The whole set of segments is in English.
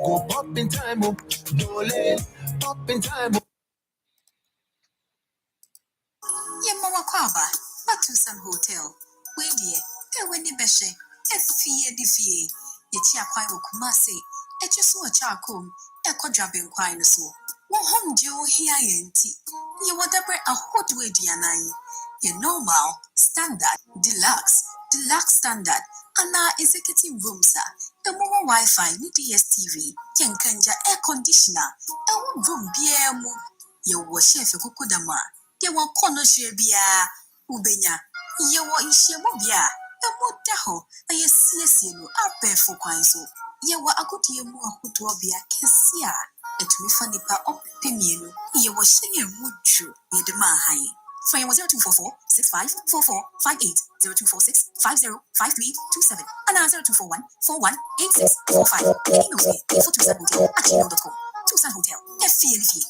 go pop in time, oh, dole, pop in time, oh. Yemawa kwaba, Batusan Hotel. Where dear, when you beshe, fie di fie. Ye chia kwai Kumasi, just so a charcoal, a quadrabin quine so. One home Joe here yenti. Ye whatever a hot way dianai. Ye normal, standard, deluxe standard, and our executive room, sir. The more Wi-Fi, ni DSTV, yen kanja air conditioner, room beer mu. Ye was chef kukudama. Ye won kono shebia, ubenya. Ye wa ishe mobia. The modaho, a ye siesi no, a bear for so. Ye wa akuti ye mu akutwabia, kesia. Et me funny pa opinion. Ye was singing wood true, ye demand high. Phone 0244 6544 58 0246 505327 and 0241 418645. Email me info@tucson.com. Tucson Hotel. FFP.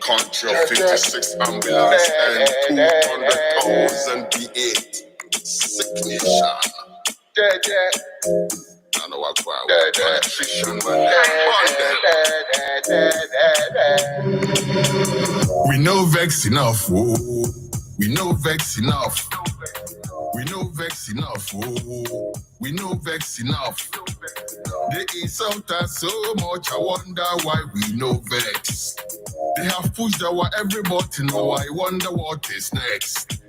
Contra 56 ambulance and 200,000 V8. Sick nation. I know what politician, we know vex enough, oh. We know vex enough. We know vex enough, oh. We know vex enough. They insult us so much, I wonder why we know vex. They have pushed our every button, oh, I wonder what is next.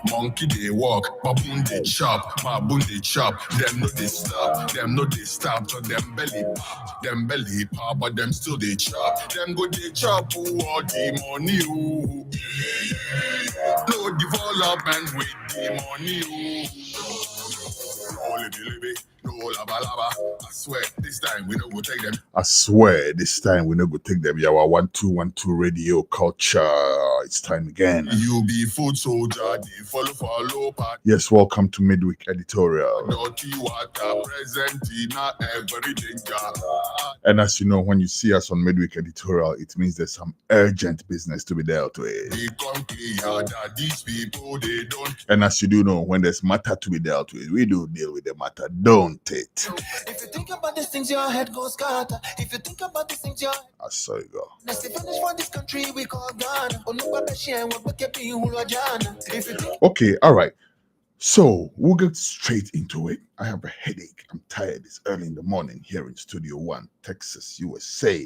Monkey they walk, baboon they chop, baboon they chop. Them no they stop, so them belly pop, but them still they chop. Them go they chop, oh, all the money, oh. No development with the money, oh. No libby, no laba. I swear this time we don't go take them. Yawa 1212 Radio Culture. It's time again. You be food soldier, the follow part. Yes, welcome to Midweek Editorial. Dirty water present in every danger. And as you know, when you see us on Midweek Editorial, it means there's some urgent business to be dealt with. These people, they don't. And as you do know, when there's matter to be dealt with, we do deal with the matter, don't it? If you think about these things, your head goes scatter. If you think about these things, your I saw you go. let's finish for this country we call Ghana. Okay, all right. So we'll get straight into it. I have a headache. I'm tired. It's early in the morning here in Studio One, Texas, USA,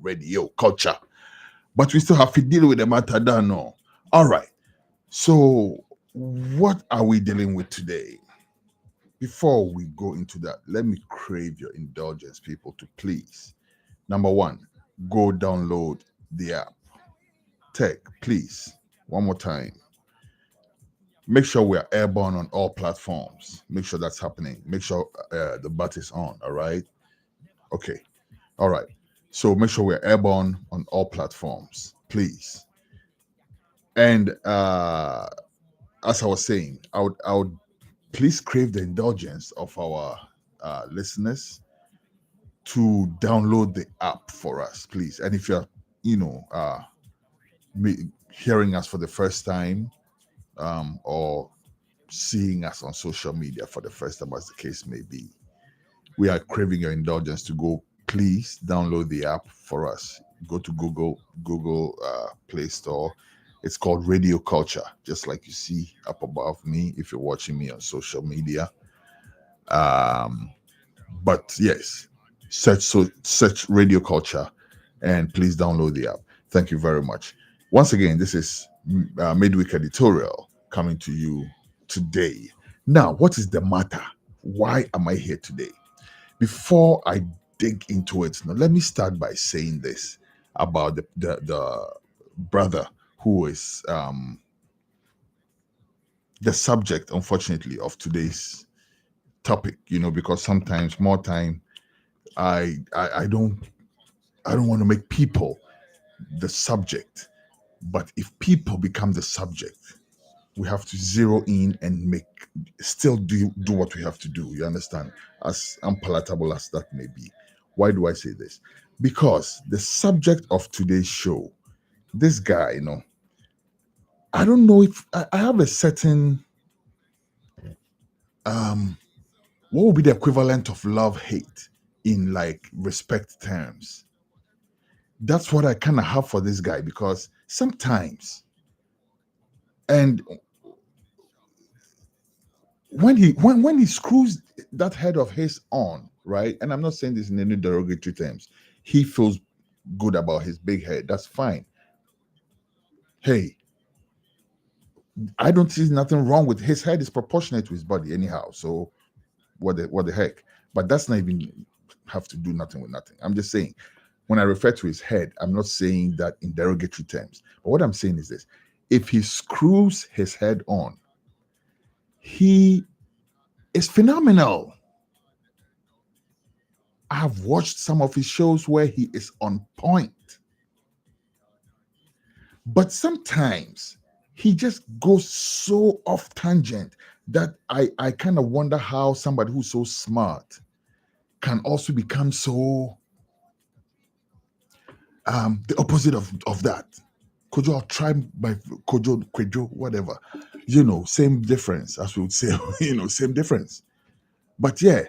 Radio Culture. But we still have to deal with the matter, don't know. All right. So what are we dealing with today? Before we go into that, let me crave your indulgence, people, to please. Number one, go download the app. Tech, please, one more time. Make sure we are airborne on all platforms. Make sure that's happening. Make sure the button is on, all right? Okay, all right. So make sure we're airborne on all platforms, please. And as I was saying, I would please crave the indulgence of our listeners to download the app for us, please. And if you're, hearing us for the first time, or seeing us on social media for the first time, as the case may be, we are craving your indulgence to go. Please download the app for us. Go to Google Play Store. It's called Radio Culture, just like you see up above me if you're watching me on social media. But yes, search Radio Culture and please download the app. Thank you very much. Once again, this is Midweek Editorial coming to you today. Now, what is the matter? Why am I here today? Before I dig into it, now let me start by saying this about the brother who is the subject, unfortunately, of today's topic. Because sometimes more time, I don't want to make people the subject, but if people become the subject, we have to zero in and still do what we have to do. You understand? As unpalatable as that may be. Why do I say this? Because the subject of today's show, this guy, I don't know if I have a certain What would be the equivalent of love hate in like respect terms? That's what I kind of have for this guy, because sometimes, and when he screws that head of his on, right? And I'm not saying this in any derogatory terms. He feels good about his big head. That's fine. Hey, I don't see nothing wrong with his head is proportionate to his body anyhow. So what the heck? But that's not even have to do nothing with nothing. I'm just saying, when I refer to his head, I'm not saying that in derogatory terms. But what I'm saying is this: if he screws his head on, he is phenomenal. I have watched some of his shows where he is on point. But sometimes he just goes so off tangent that I kind of wonder how somebody who's so smart can also become so the opposite of that. Kojo, I'll try by Kojo, whatever. Same difference, as we would say, same difference. But yeah,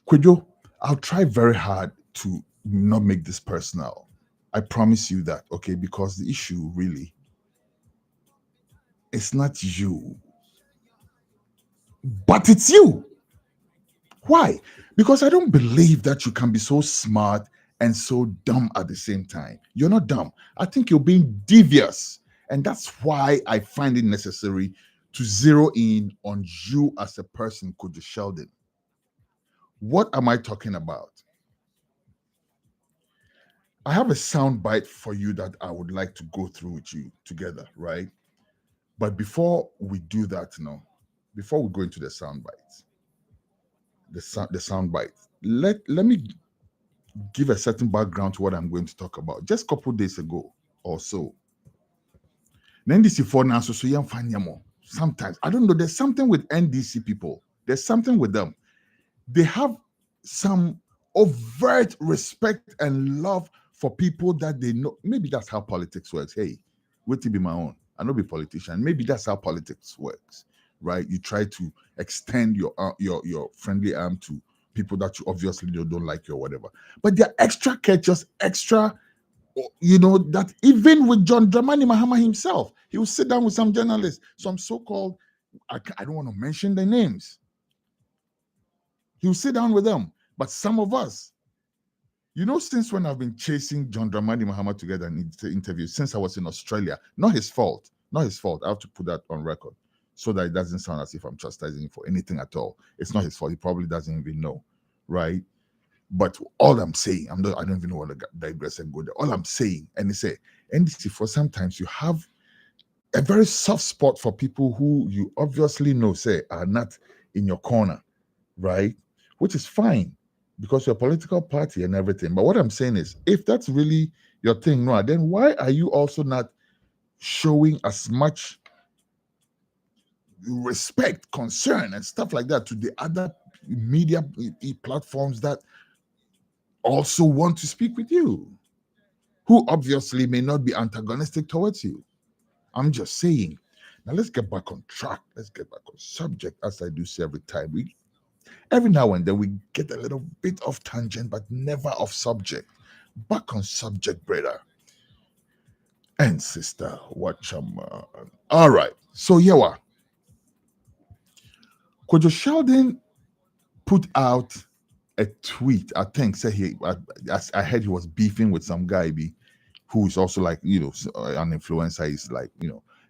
Kojo, I'll try very hard to not make this personal. I promise you that, okay? Because the issue really, it's not you, but it's you. Why? Because I don't believe that you can be so smart and so dumb at the same time. You're not dumb. I think you're being devious. And that's why I find it necessary to zero in on you as a person, Kojo Sheldon. What am I talking about? I have a sound bite for you that I would like to go through with you together, right? But before we do that, before we go into the sound bites, the sound bites, let me give a certain background to what I'm going to talk about. Just a couple days ago or so, NDC for now, so young Fanyamo. Sometimes I don't know. There's something with NDC people. There's something with them. They have some overt respect and love for people that they know. Maybe that's how politics works. Hey, wait to be my own. I know be politician. Maybe that's how politics works, right? You try to extend your friendly arm to people that you obviously don't like you or whatever. But they're extra courteous, extra, that even with John Dramani Mahama himself, he will sit down with some journalists, some so-called, I don't want to mention their names. He will sit down with them. But some of us, since when I've been chasing John Dramani Mahama together in interviews, since I was in Australia, not his fault. I have to put that on record so that it doesn't sound as if I'm chastising him for anything at all. It's not his fault. He probably doesn't even know, right? But all I'm saying, I don't even want to digress and go there. All I'm saying, and they say, NDC, for sometimes you have a very soft spot for people who you obviously know, are not in your corner, right? Which is fine because you're a political party and everything. But what I'm saying is, if that's really your thing, Noah, then why are you also not showing as much respect, concern, and stuff like that to the other media platforms that also want to speak with you, who obviously may not be antagonistic towards you? I'm just saying. Now let's get back on track. Let's get back on subject, as I do say every time. Every now and then we get a little bit off tangent, but never off subject. Back on subject, brother and sister. Watch all right. So Yawa, Kojo Sheldon put out a tweet. I think I heard he was beefing with some guy who is also like an influencer. He's like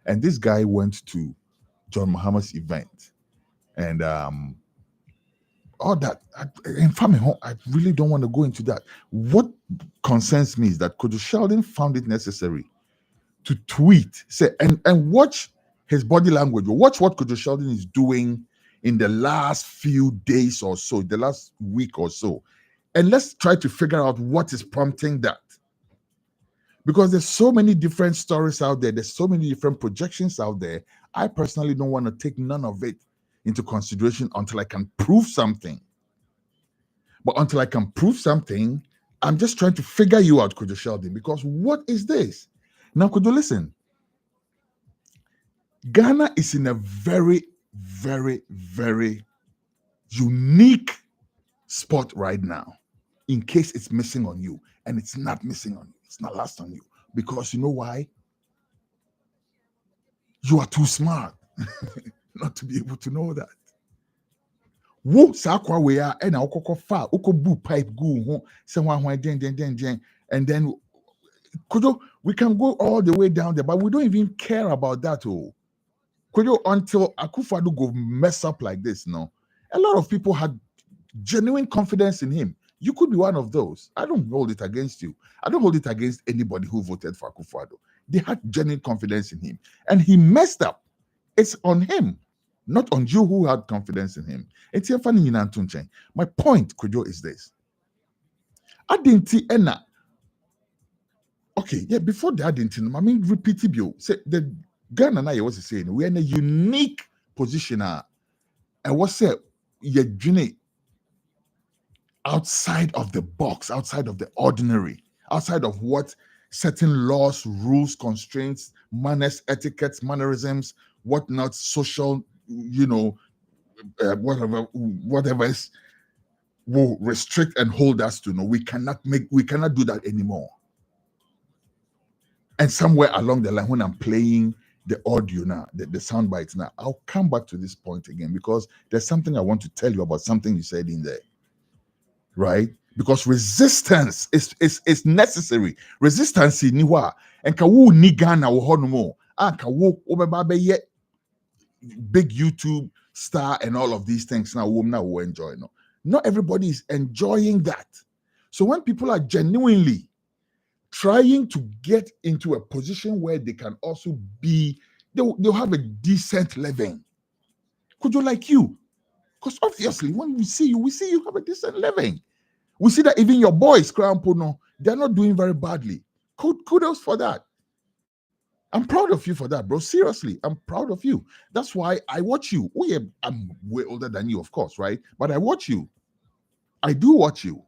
and this guy went to John Mahama's event and all that. In fact, I really don't want to go into that. What concerns me is that Kojo Sheldon found it necessary to tweet, say, and watch his body language. Watch what Kojo Sheldon is doing in the last few days or so, the last week or so. And let's try to figure out what is prompting that. Because there's so many different stories out there. There's so many different projections out there. I personally don't want to take none of it into consideration until I can prove something. But until I can prove something, I'm just trying to figure you out, Kojo Sheldon, because what is this? Now, Kojo, listen. Ghana is in a very, very, very unique spot right now in case it's missing on you. And it's not missing on you. It's not lost on you. Because you know why? You are too smart not to be able to know that. Wo sakwa we are and fa bu pipe go ho say wan den and then Kojo, we can go all the way down there, but we don't even care about that. Oh, Kojo, until Akufo-Addo go mess up like this, no, a lot of people had genuine confidence in him. You could be one of those. I don't hold it against you. I don't hold it against anybody who voted for Akufo-Addo. They had genuine confidence in him, and he messed up. It's on him, not on you who had confidence in him. It's your funny. My point, Kojo, is this. I didn't see Enna. Okay, yeah, before that, I mean, repeat it. Say the Ghana and I was saying we're in a unique position. And what's it? You're doing outside of the box, outside of the ordinary, outside of what certain laws, rules, constraints, manners, etiquettes, mannerisms, whatnot, social, whatever is will restrict and hold us to. No, we cannot do that anymore. And somewhere along the line, when I'm playing the audio now, the sound bites now, I'll come back to this point again because there's something I want to tell you about something you said in there, right? Because resistance is necessary. Resistance is niwa and kawu ni Ghana wo kawu obebabe ye big YouTube star and all of these things now will enjoy. No, not everybody is enjoying that. So when people are genuinely trying to get into a position where they can also be, they'll have a decent living. Could you like you? Because obviously, when we see you have a decent living. We see that even your boys, Krampono, they're not doing very badly. Kudos for that. I'm proud of you for that, bro. Seriously, I'm proud of you. That's why I watch you. Oh, yeah, I'm way older than you, of course, right? But I watch you. I do watch you.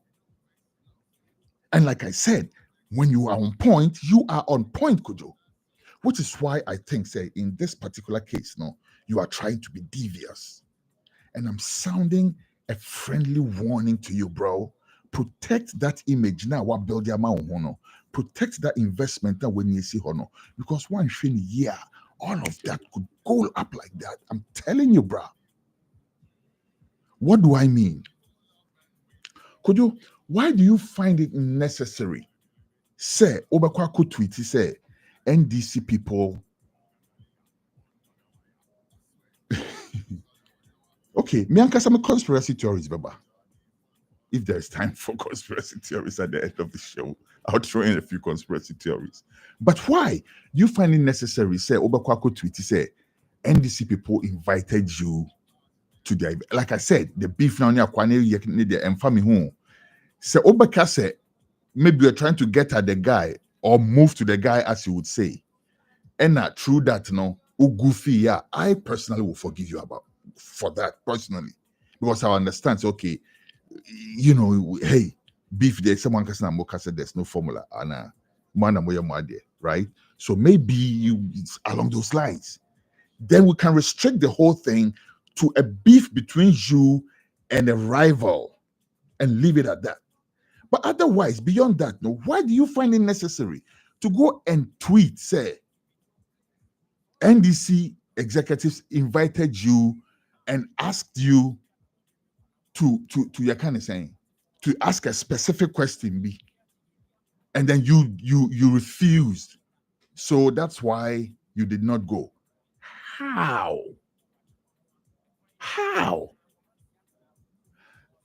And like I said, when you are on point, you are on point, Kojo. Which is why I think, say, in this particular case, no, you are trying to be devious. And I'm sounding a friendly warning to you, bro. Protect that image now. What build your mouth, no? Protect that investment that when you see hono. Because one thing, yeah, all of that could go up like that. I'm telling you, bro. What do I mean? Kojo, why do you find it necessary? Say, Obakwa tweet, say, NDC people. Okay, me and some conspiracy theories, Baba. If there's time for conspiracy theories at the end of the show, I'll throw in a few conspiracy theories. But why you find it necessary? Say, Obakwa tweet, say, NDC people invited you to their, like I said, the beef now near Kwane and family home. Say, Obaka say, maybe you're trying to get at the guy or move to the guy, as you would say. And through that, no, goofy, yeah, I personally will forgive you for that personally, because I understand. So, okay, hey, beef there, someone can say there's no formula, and right? So maybe it's along those lines. Then we can restrict the whole thing to a beef between you and a rival and leave it at that. But otherwise, beyond that, no, why do you find it necessary to go and tweet, say, NDC executives invited you and asked you to your kind of saying, to ask a specific question, B, and then you refused. So that's why you did not go. How?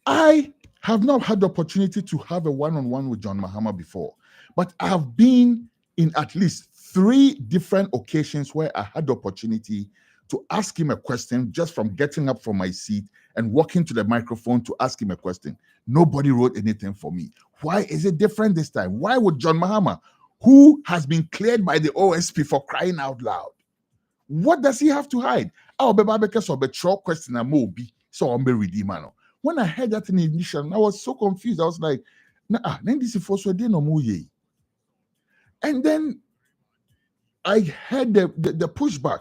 I have not had the opportunity to have a one-on-one with John Mahama before, but I have been in at least 3 different occasions where I had the opportunity to ask him a question just from getting up from my seat and walking to the microphone to ask him a question. Nobody wrote anything for me. Why is it different this time? Why would John Mahama, who has been cleared by the OSP for crying out loud, what does he have to hide? Oh, question so I'm redeemer. When I heard that in the initial, I was so confused. I was like, nah, then this is for so no more. And then I heard the pushback.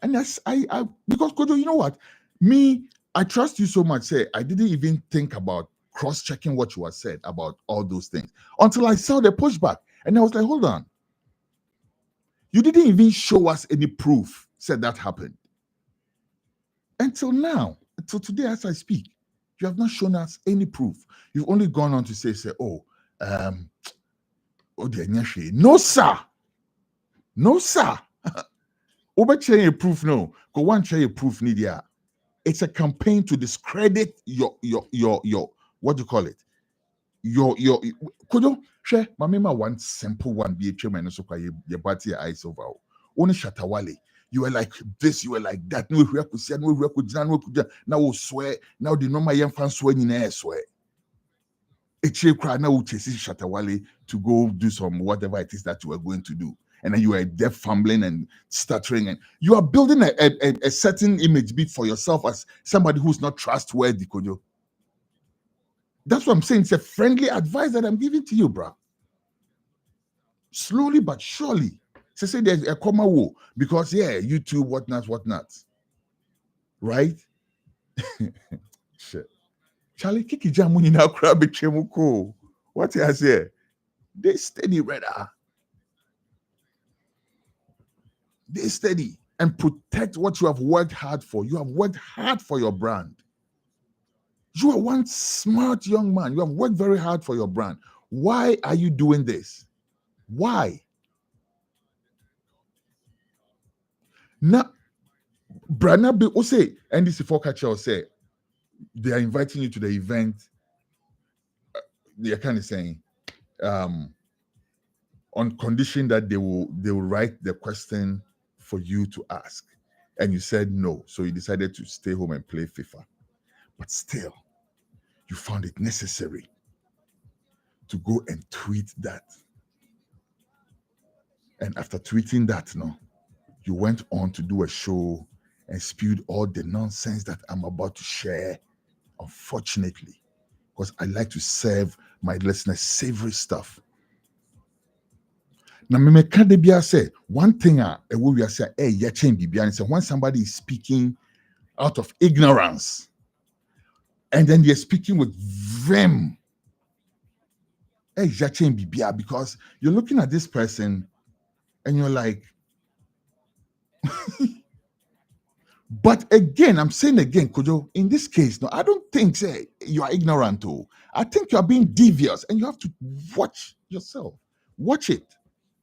And that's I because Kojo, you know what? Me, I trust you so much. Say, I didn't even think about cross-checking what you had said about all those things until I saw the pushback. And I was like, hold on. You didn't even show us any proof said that happened. Until now, until today as I speak, you have not shown us any proof. You've only gone on to say, oh, no, sir. No, sir. Over share proof, no. Go one share proof, Nidia. It's a campaign to discredit your what do you call it? Your could you share mamema one simple one be a chairman so your party eyes over. Only Shatawale. You were like this, you were like that. No, we could say, no, we could now we'll swear. Now the normal young fans swear in air swear. A chair cry now will chase Shatawale to go do some whatever it is that you are going to do. And then you are there fumbling and stuttering, and you are building a certain image bit for yourself as somebody who's not trustworthy, Kojo. That's what I'm saying. It's a friendly advice that I'm giving to you, bro. Slowly but surely. So say there's a comma woe because YouTube, whatnot. Right? Shit. Charlie Kiki Jamuni now crab chemuko. What I say? They steady radar. They steady and protect what you have worked hard for. You have worked hard for your brand. You are one smart young man. You have worked very hard for your brand. Why are you doing this? Why? Now, Brana be say NDC Focacher will say they are inviting you to the event. They are kind of saying, on condition that they will write the question for you to ask, and you said no, so you decided to stay home and play FIFA. But still, you found it necessary to go and tweet that. And after tweeting that, you went on to do a show and spewed all the nonsense that I'm about to share. Unfortunately, because I like to serve my listeners savory stuff. Now, me can't be say one thing. We are saying, when somebody is speaking out of ignorance, and then they're speaking with vim, because you're looking at this person and you're like, but again, I'm saying again, Kojo, in this case, no, I don't think you are ignorant. Too. I think you are being devious, and you have to watch yourself. Watch it.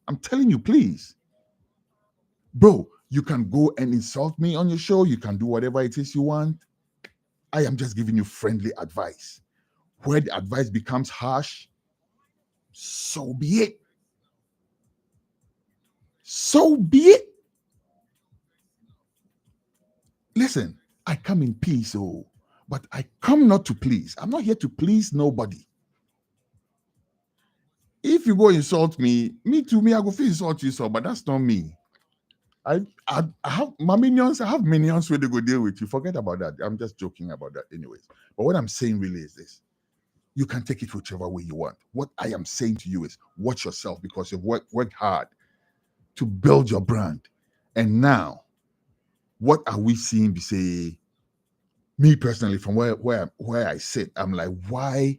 I'm telling you, please. Bro, you can go and insult me on your show. You can do whatever it is you want. I am just giving you friendly advice. Where the advice becomes harsh, so be it. So be it. Listen, I come in peace, but I come not to please. I'm not here to please nobody. If you go insult me, I go feel insult you, but that's not me. I have my minions. I have minions where they go deal with you. Forget about that. I'm just joking about that, anyways. But what I'm saying really is this: you can take it whichever way you want. What I am saying to you is, watch yourself, because you've worked hard to build your brand, and now, what are we seeing? Say, me personally, from where I sit, I'm like, why?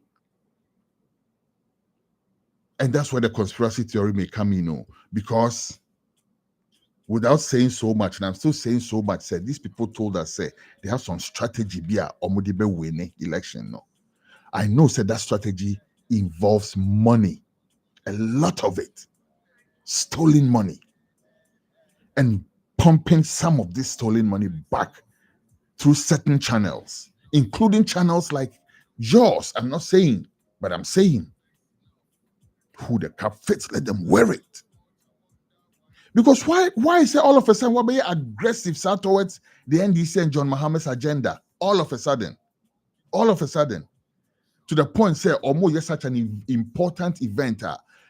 And that's where the conspiracy theory may come in, because without saying so much, and I'm still saying so much, said these people told us, say they have some strategy or Omudibe winning election. No, I know, said that strategy involves money, a lot of it, stolen money, and pumping some of this stolen money back through certain channels, including channels like yours. I'm not saying, but I'm saying, who the cap fits, let them wear it. Because why is it all of a sudden we're being aggressive towards the NDC and John Mohammed's agenda? All of a sudden, to the point, say, you're such an important event.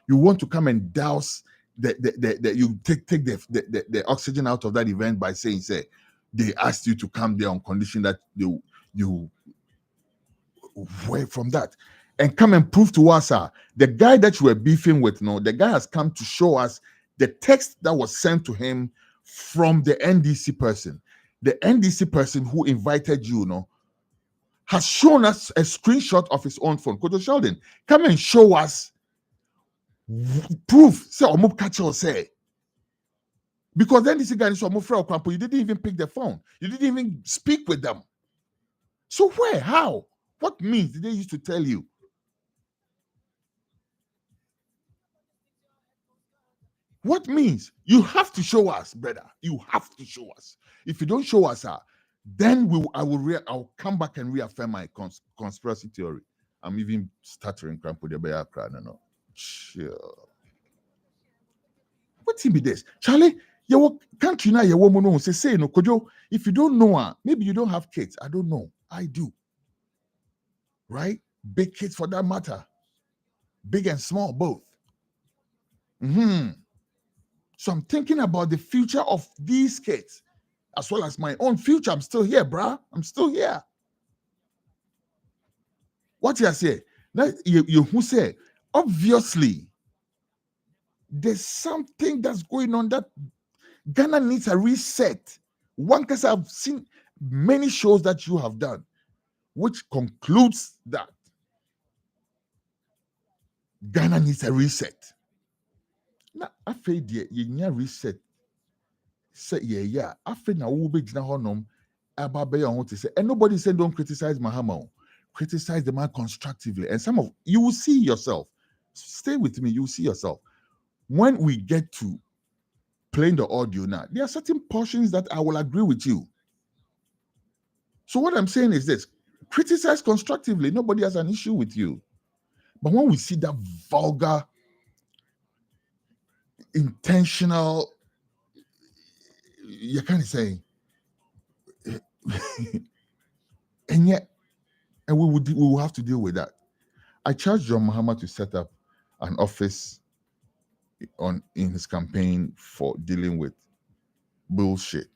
You want to come and douse you take the oxygen out of that event by saying, say, they asked you to come there on condition that you away from that and come and prove to us the guy that you were beefing with. The guy has come to show us the text that was sent to him from the NDC person who invited you has shown us a screenshot of his own phone. Kojo Sheldon, come and show us proof. Say, Omo catch or say. Because then this guy is Omo Frau Kwampo, you didn't even pick the phone. You didn't even speak with them. So where? How? What means did they used to tell you? What means? You have to show us, brother. You have to show us. If you don't show us, then I'll come back and reaffirm my conspiracy theory. I'm even stuttering. No. Sure. What be this? Charlie, your country now, your woman knows. Say no, Kojo. If you don't know, maybe you don't have kids. I don't know. I do. Right? Big kids for that matter. Big and small, both. So I'm thinking about the future of these kids, as well as my own future. I'm still here, bruh. I'm still here. What you say? Now, you who say, obviously, there's something that's going on that Ghana needs a reset. One case I've seen many shows that you have done, which concludes that Ghana needs a reset. Now, after you reset, say yeah. After now, we be jina honom about be on to say, and nobody said don't criticize Mahama. Criticize the man constructively, and some of you will see yourself. Stay with me, you will see yourself. When we get to playing the audio now, there are certain portions that I will agree with you. So what I'm saying is this: criticize constructively. Nobody has an issue with you. But when we see that vulgar, intentional, you can't say, and yet, and we will have to deal with that. I charged John Mahama to set up an office in his campaign for dealing with bullshit,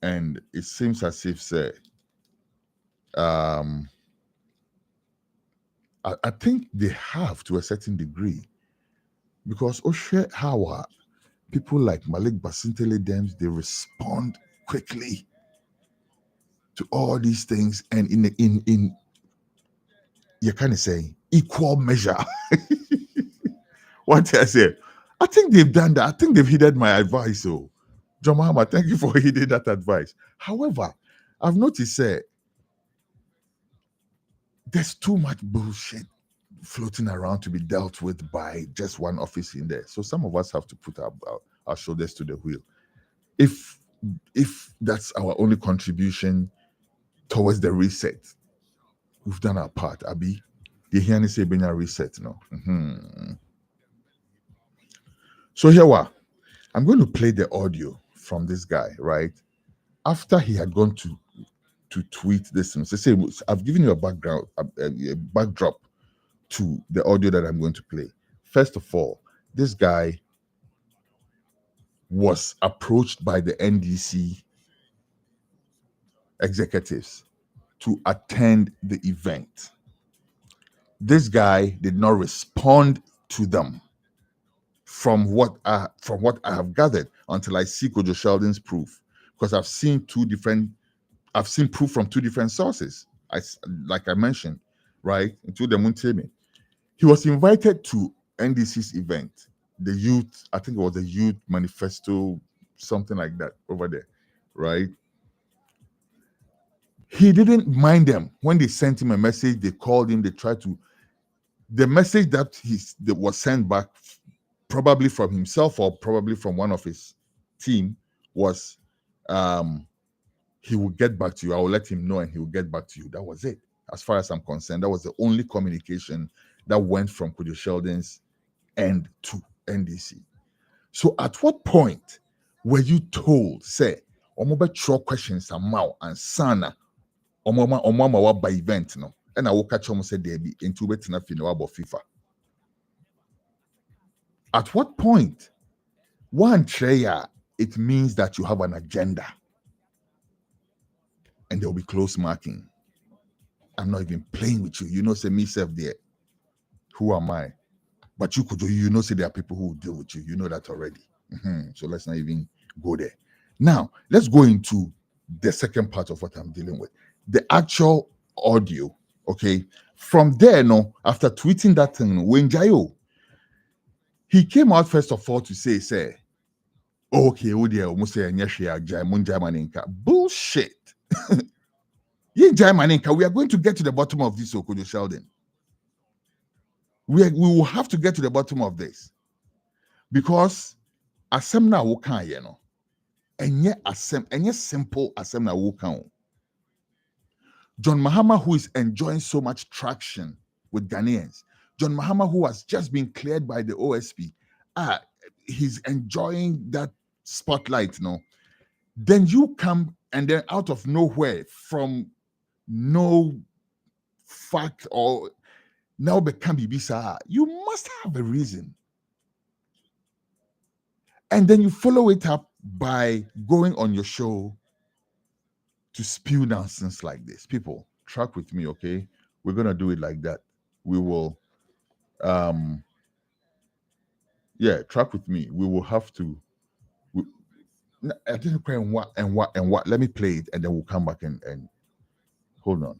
and it seems as if I think they have to a certain degree, because Oshe Hawa, people like Malik Basintele Dems, they respond quickly to all these things, and in you kind of say equal measure. What I say, I think they've done that. I think they've heeded my advice. So, John Mahama, thank you for heeding that advice. However, I've noticed there's too much bullshit floating around to be dealt with by just one office in there. So some of us have to put our shoulders to the wheel. If that's our only contribution towards the reset, we've done our part. Abi, you hear me say being a reset no? So here we are. I'm going to play the audio from this guy, right? After he had gone to tweet this, and say, I've given you a background, a backdrop to the audio that I'm going to play. First of all, this guy was approached by the NDC executives to attend the event. This guy did not respond to them, from what I have gathered, until I see Kojo Sheldon's proof, because I've seen proof from two different sources. Like I mentioned, right? Into the Muntemi. He was invited to NDC's event, the youth, I think it was the youth manifesto, something like that over there, right? He didn't mind them. When they sent him a message, they called him, they tried to, the message that was sent back, probably from himself or probably from one of his team, was he will get back to you. I will let him know and he will get back to you. That was it. As far as I'm concerned, that was the only communication that went from Kojo Sheldon's end to NDC. So at what point were you told, say, Omobe throw questions and sana Omama by event no? And I will catch almost say there be into betina about FIFA. At what point, one treya, it means that you have an agenda. And there will be close marking. I'm not even playing with you. You know, say me self there. Who am I? But you could do, you know, say there are people who will deal with you. You know that already. So let's not even go there. Now, let's go into the second part of what I'm dealing with. the actual audio. Okay. From there, no, after tweeting that thing, Wenjayo, he came out first of all to say, okay, bullshit. We are going to get to the bottom of this, Okojo Sheldon. We will have to get to the bottom of this. Because asem na wo kan ye no, enye simple asem na wo kan. John Mahama, who is enjoying so much traction with Ghanaians, John Mahama, who has just been cleared by the OSP, he's enjoying that spotlight, no? Then you come and then out of nowhere, from no fact or now become Bibisa, you must have a reason. And then you follow it up by going on your show to spew nonsense like this. People, track with me, okay? We're gonna do it like that. We will track with me. We will have to I didn't play and what. Let me play it and then we'll come back and hold on.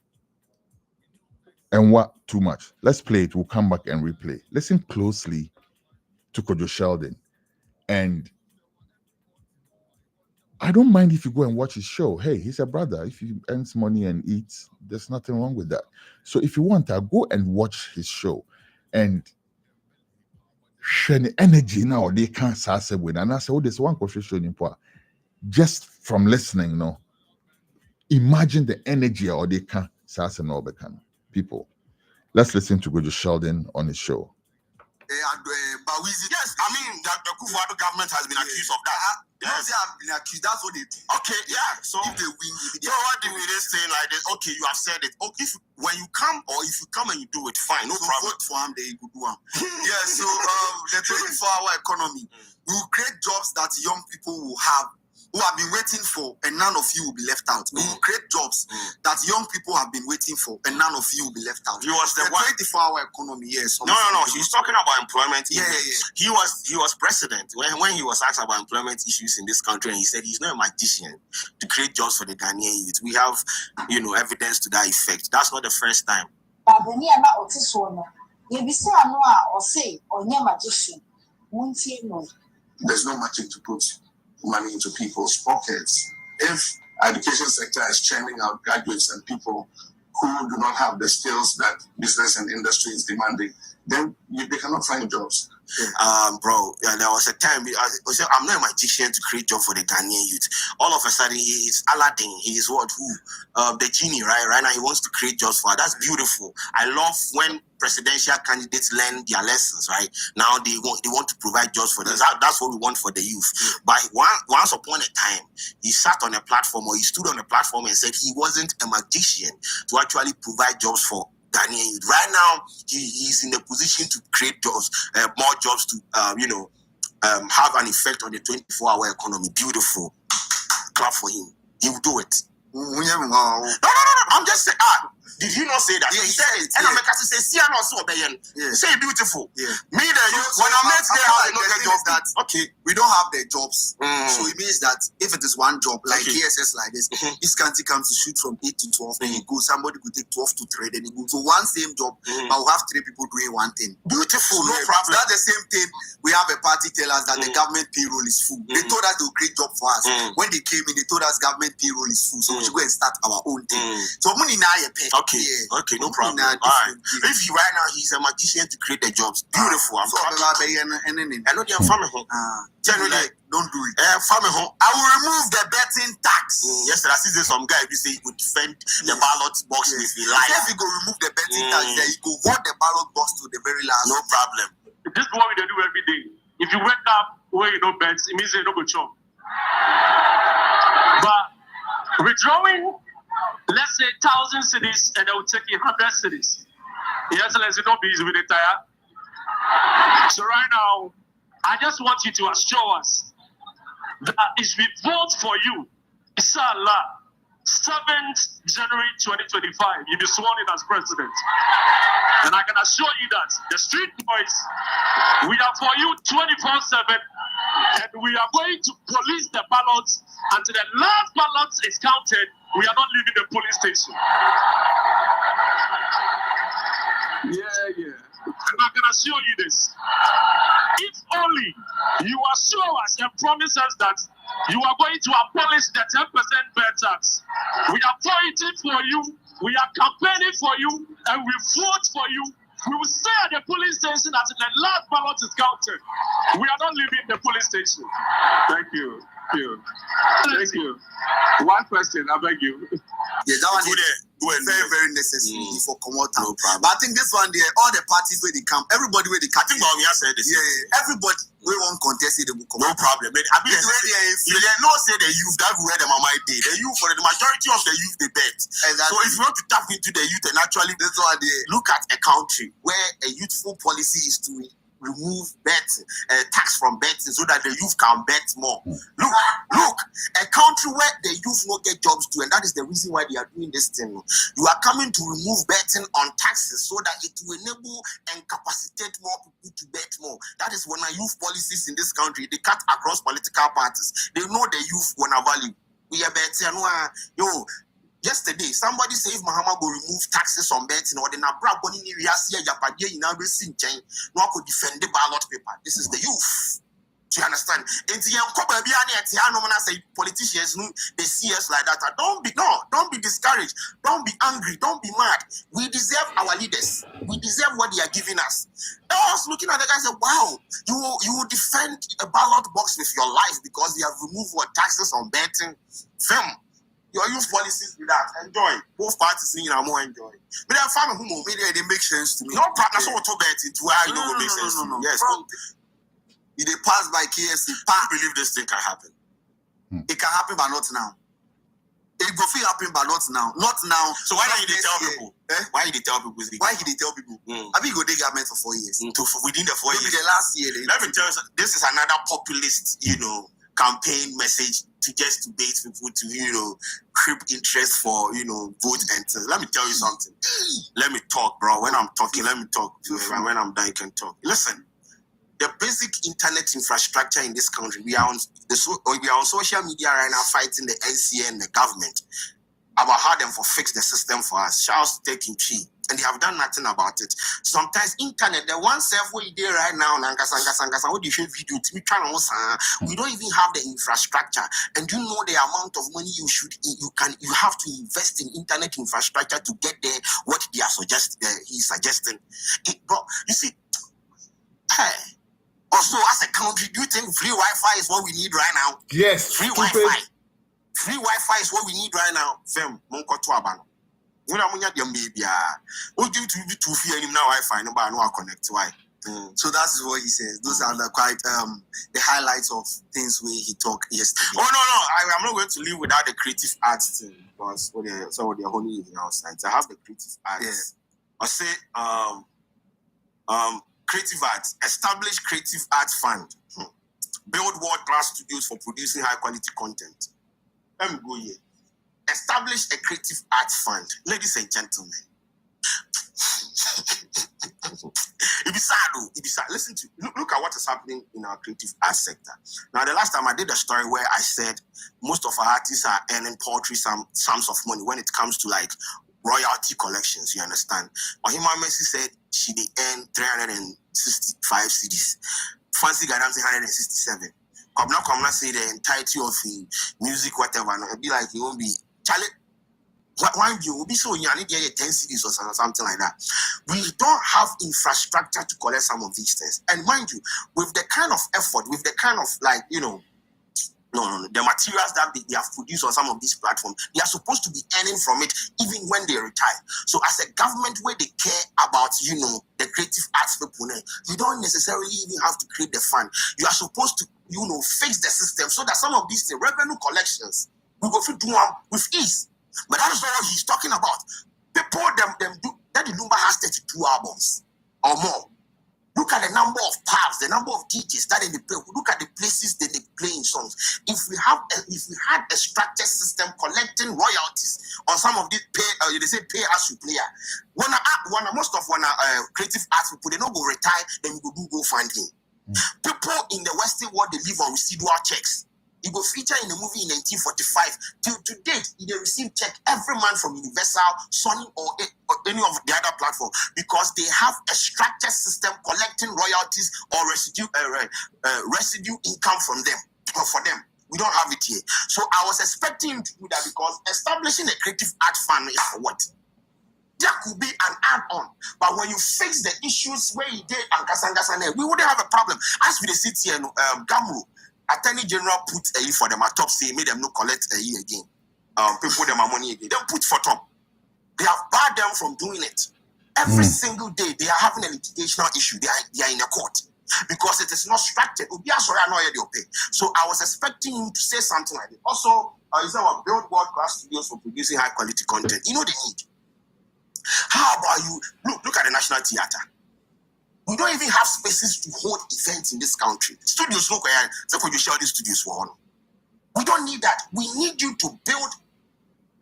And what too much. Let's play it. We'll come back and replay. Listen closely to Kojo Sheldon. And I don't mind if you go and watch his show. Hey, he's a brother. If he earns money and eats, there's nothing wrong with that. So if you want, go and watch his show. And share the energy now they can't say with. And I say, oh, there's one question in poor. Just from listening, no. Imagine the energy or they can't say no bekan. People, let's listen to Kojo Sheldon on his show. Yes, I mean that the Kufuor government has been accused of that. Yes, they have been accused. That's what they do. Okay, yeah. So if they win, so what do we say like this? Okay, you have said it. Okay, when you come if you come and you do it, fine, no problem. Vote for him, they could do him. Yeah. So the 24-hour economy will create jobs that young people will have. Who have been waiting for, and none of you will be left out. We will create jobs that young people have been waiting for, and none of you will be left out. He was the 24-hour economy, yes. No. He's talking about employment. Yeah. He was president when he was asked about employment issues in this country, and he said he's not a magician to create jobs for the Ghanaian youth. We have, evidence to that effect. That's not the first time. There's no magic to put money into people's pockets. If education sector is churning out graduates and people who do not have the skills that business and industry is demanding, then they cannot find jobs. Bro, there was a time I'm not a magician to create job for the Ghanaian youth. All of a sudden, he is Aladdin. He is the genie, right? Right now, he wants to create jobs for us. That's beautiful. I love when presidential candidates learn their lessons, right? Now they want to provide jobs for them. That's what we want for the youth. But once upon a time, he sat on a platform or he stood on a platform and said he wasn't a magician to actually provide jobs for Ghanaian youth. Right now, he's in a position to create jobs, more jobs to have an effect on the 24-hour economy. Beautiful. Clap for him. He will do it. No. I'm just saying. Did you not say that? Yeah, he said it. And I'm like, I say, see, I'm also obeying. Say beautiful. Yeah. Me, when I met there, I know the job that we don't have the jobs. So it means that if it is one job, like ESS like this, this country comes to shoot from 8 to 12, then he goes, somebody could take 12 to 3, then he goes. So one same job, but we'll have 3 people doing one thing. Beautiful, no problem. That's the same thing. We have a party tell us that the government payroll is full. They told us they'll create job for us. When they came in, they told us government payroll is full. So we should go and start our own thing. So money now you pay. Okay, no problem. All right. If right now he's a magician to create the jobs, beautiful. I'm happy. I know they're family home. Generally, don't do it. Family home. I will remove the betting tax. Yesterday, I see some guy who say he would defend the ballot box if he likes. If you go remove the betting tax, then you go vote the ballot box to the very last. No problem. This is what we do every day. If you wake up where you don't bet, it means you don't go chop. But withdrawing, let's say 1,000 cities, and they will take 100 cities. Your Excellency, don't be easy with the tire. So right now, I just want you to assure us that if we vote for you, inshallah, 7th January 2025, you'll be sworn in as president. And I can assure you that the street boys, we are for you 24/7, and we are going to police the ballots until the last ballot is counted. we are not leaving the police station. Yeah. And I can assure you this. If only you assure us and promise us that you are going to abolish the 10% VAT tax. We are fighting for you, we are campaigning for you, and we vote for you. We will stay at the police station until the last ballot is counted. We are not leaving the police station. Thank you. Thank you. One question, I beg you. Yeah, that one is very, very necessary for Komota. No problem. But I think this one there, all the parties where they come, everybody where they come. I think we have said this. Yeah, everybody we won't contest it, they will come. No problem. I mean, they know say the youth that where the mama day. The youth for the majority of the youth they bet. Exactly. So if you want to tap into the youth and actually that's why they look at a country where a youthful policy is to remove tax from betting so that the youth can bet more. Look, a country where the youth will get jobs too, and that is the reason why they are doing this thing. You are coming to remove betting on taxes so that it will enable and capacitate more people to bet more. That is when our youth policies in this country, they cut across political parties. They know the youth want to value. We are betting. Yesterday, somebody said if Mahama go remove taxes on betting or the Nabra Bonini Riasia Yapadia in every single no could defend the ballot paper. This is the youth. Do you understand? And say politicians they see us like that. Don't be discouraged. Don't be angry. Don't be mad. We deserve our leaders. We deserve what they are giving us. I was looking at the guy and said, wow, you will defend a ballot box with your life because they have removed what taxes on betting. Your youth policies with that. Enjoy. Both parties in more enjoy. But I'm fine who they make sense to me. No partner so to bet into why you know make sense to me. Yes. If they pass by KSC, I believe this thing can happen. It can happen, but not now. It go feel happen, but not now. Not now. So why don't you tell people? Why did they tell people? Why did they tell people? I think go they government for 4 years. Within the 4 years. Maybe the last year. Let me tell you something. This is another populist, campaign message to just bait people to, creep interest for, vote and things. Let me tell you something. Let me talk, bro. When I'm talking, let me talk. When I'm done, you can talk. Listen, the basic internet infrastructure in this country, we are on social media right now fighting the NCA and the government about how them for fix the system for us. Shouts taking key. And they have done nothing about it. Sometimes internet, the one self where you there right now, what do you show video to me? We don't even have the infrastructure. And you know the amount of money you have to invest in internet infrastructure to get there what they are suggesting. But you see, also as a country, do you think free Wi-Fi is what we need right now? Yes. Free Wi-Fi. Free Wi-Fi is what we need right now. So that is what he says. Those are the the highlights of things where he talked yesterday. Oh no, I'm not going to leave without the creative arts thing because some of the holy outside. I have the creative arts. Yeah. I say creative arts, establish creative arts fund, build world-class studios for producing high-quality content. Let me go here. Establish a creative arts fund. Ladies and gentlemen. It be sad. Listen to look at what is happening in our creative arts sector. Now, the last time I did a story where I said most of our artists are earning paltry sums of money when it comes to like royalty collections, you understand? Ohima Messi said she did earn 365 CDs. Fancy Gadam said 167. Come now say the entirety of the music, whatever. And it'll be like it won't be Charlie. Why you will be so young? 10 CDs or something like that. We don't have infrastructure to collect some of these things. And mind you, with the kind of effort, with the kind of the materials that they have produced on some of these platforms, they are supposed to be earning from it even when they retire. So as a government where they care about, the creative arts people, you don't necessarily even have to create the fund. You are supposed to, fix the system so that some of these revenue collections we go through with ease. But that is not what he's talking about. People them do that. The number has 32 albums or more. Look at the number of pubs, the number of DJs that they play. Look at the places that they play in songs. If we had a structured system collecting royalties on some of these they say pay as you play. Most of creative arts people they don't go retire, then you go fund him. People in the Western world they live on residual checks. He go feature in the movie in 1945. Till to date, he dey receive check every month from Universal, Sony, or any of the other platform because they have a structured system collecting royalties or residue income from them or for them. We don't have it here. So I was expecting him to do that because establishing a creative art fund is for what? There could be an add-on, but when you fix the issues where he did and Kasanga, we wouldn't have a problem. As we sit here, Gamru, Attorney General put a for them at top, say made them no collect a year again. People them money again. They put for top. They have barred them from doing it. Every single day they are having a litigational issue. They are in a court because it is not structured. So I was expecting him to say something like that. Also, he said our build world-class studios for producing high-quality content. You know the need. How about you look at the National Theatre? We don't even have spaces to hold events in this country. Studios look where so could you share these studios for one? We don't need that. We need you to build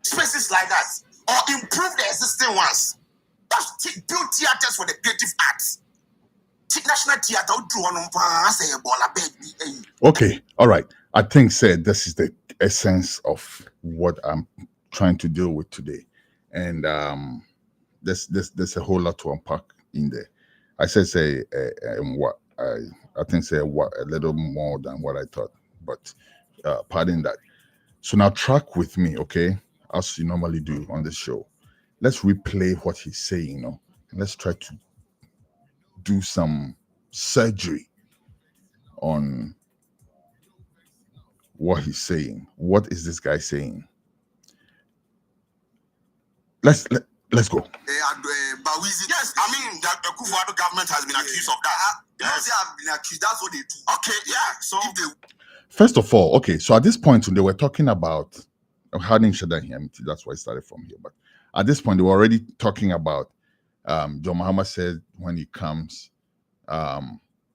spaces like that or improve the existing ones. Just build theaters for the creative arts. National Theatre. Okay, all right. I think said this is the essence of what I'm trying to deal with today, and there's a whole lot to unpack in there. I said what I think say what a little more than what I thought, but pardon that. So now track with me, okay, as you normally do on this show. Let's replay what he's saying, and let's try to do some surgery on what he's saying. What is this guy saying? Let's go. Yes, I mean the Akufo-Addo government has been accused of that. Yes, they have been accused. That's what they do. Okay, yeah. So first of all, okay. So at this point, when they were talking about Harding Shadan here, that's why I started from here. But at this point, they were already talking about John Mahama said when he comes,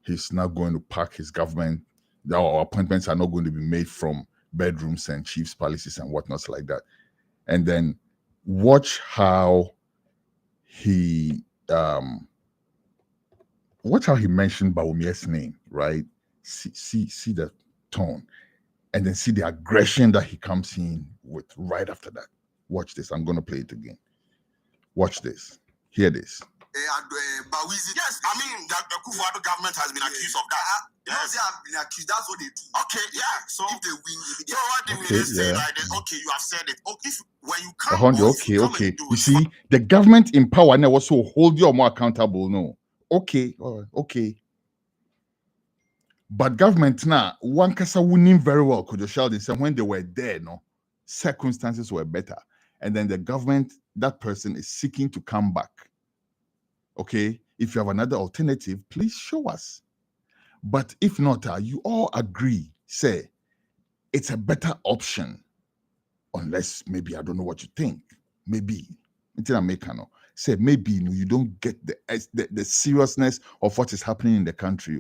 he's not going to pack his government. Our appointments are not going to be made from bedrooms and chiefs' palaces and whatnot like that. And then watch how he mentioned Bawumia's name, right? See the tone, and then see the aggression that he comes in with right after that. Watch this. I'm going to play it again. Watch this. Hear this. Yes, I mean the Akufo-Addo government has been accused of that. Yes, they have been accused. That's what they do. Okay, yeah. So if they win, so what the minister say like this? Okay, you have said it. Okay, when you come, okay. You see, the government in power now also hold you more accountable. No, okay, okay. But government now, one kasa winning very well. Could you shout this? And when they were there, no, circumstances were better, and then the government, that person is seeking to come back. Okay, if you have another alternative, please show us. But if not, you all agree, say it's a better option, unless maybe I don't know what you think. Maybe say maybe you don't get the seriousness of what is happening in the country,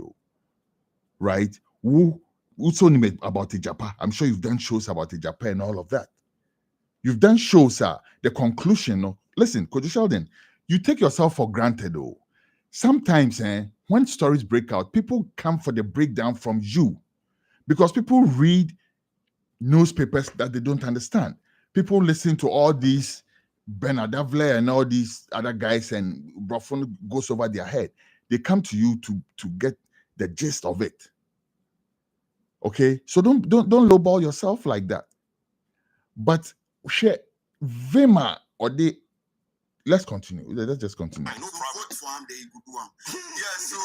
right? Who's only about the Japan? I'm sure you've done shows about the Japan and all of that. You've done shows, the conclusion. Listen, Kojo Sheldon, you take yourself for granted, though. Sometimes, when stories break out, people come for the breakdown from you because people read newspapers that they don't understand. People listen to all these Bernard Avler and all these other guys, and Brofon goes over their head. They come to you to get the gist of it. Okay, so don't lowball yourself like that. But share Vema or they. Let's continue. Let's just continue. I know for him, they good one. Yeah, so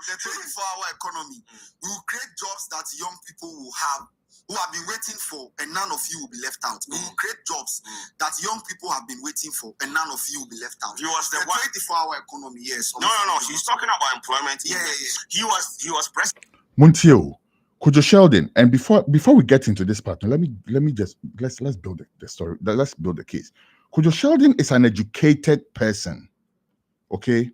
the 24-hour economy will create jobs that young people will have, who have been waiting for, and none of you will be left out. We will create jobs that young people have been waiting for, and none of you will be left out. He was the 24-hour economy, yes. No. He's talking about employment. Yeah. He was president. Muntio, Kojo Sheldon, and before we get into this part, let me just let's build the story. Let's build the case. Kojo Sheldon is an educated person, okay?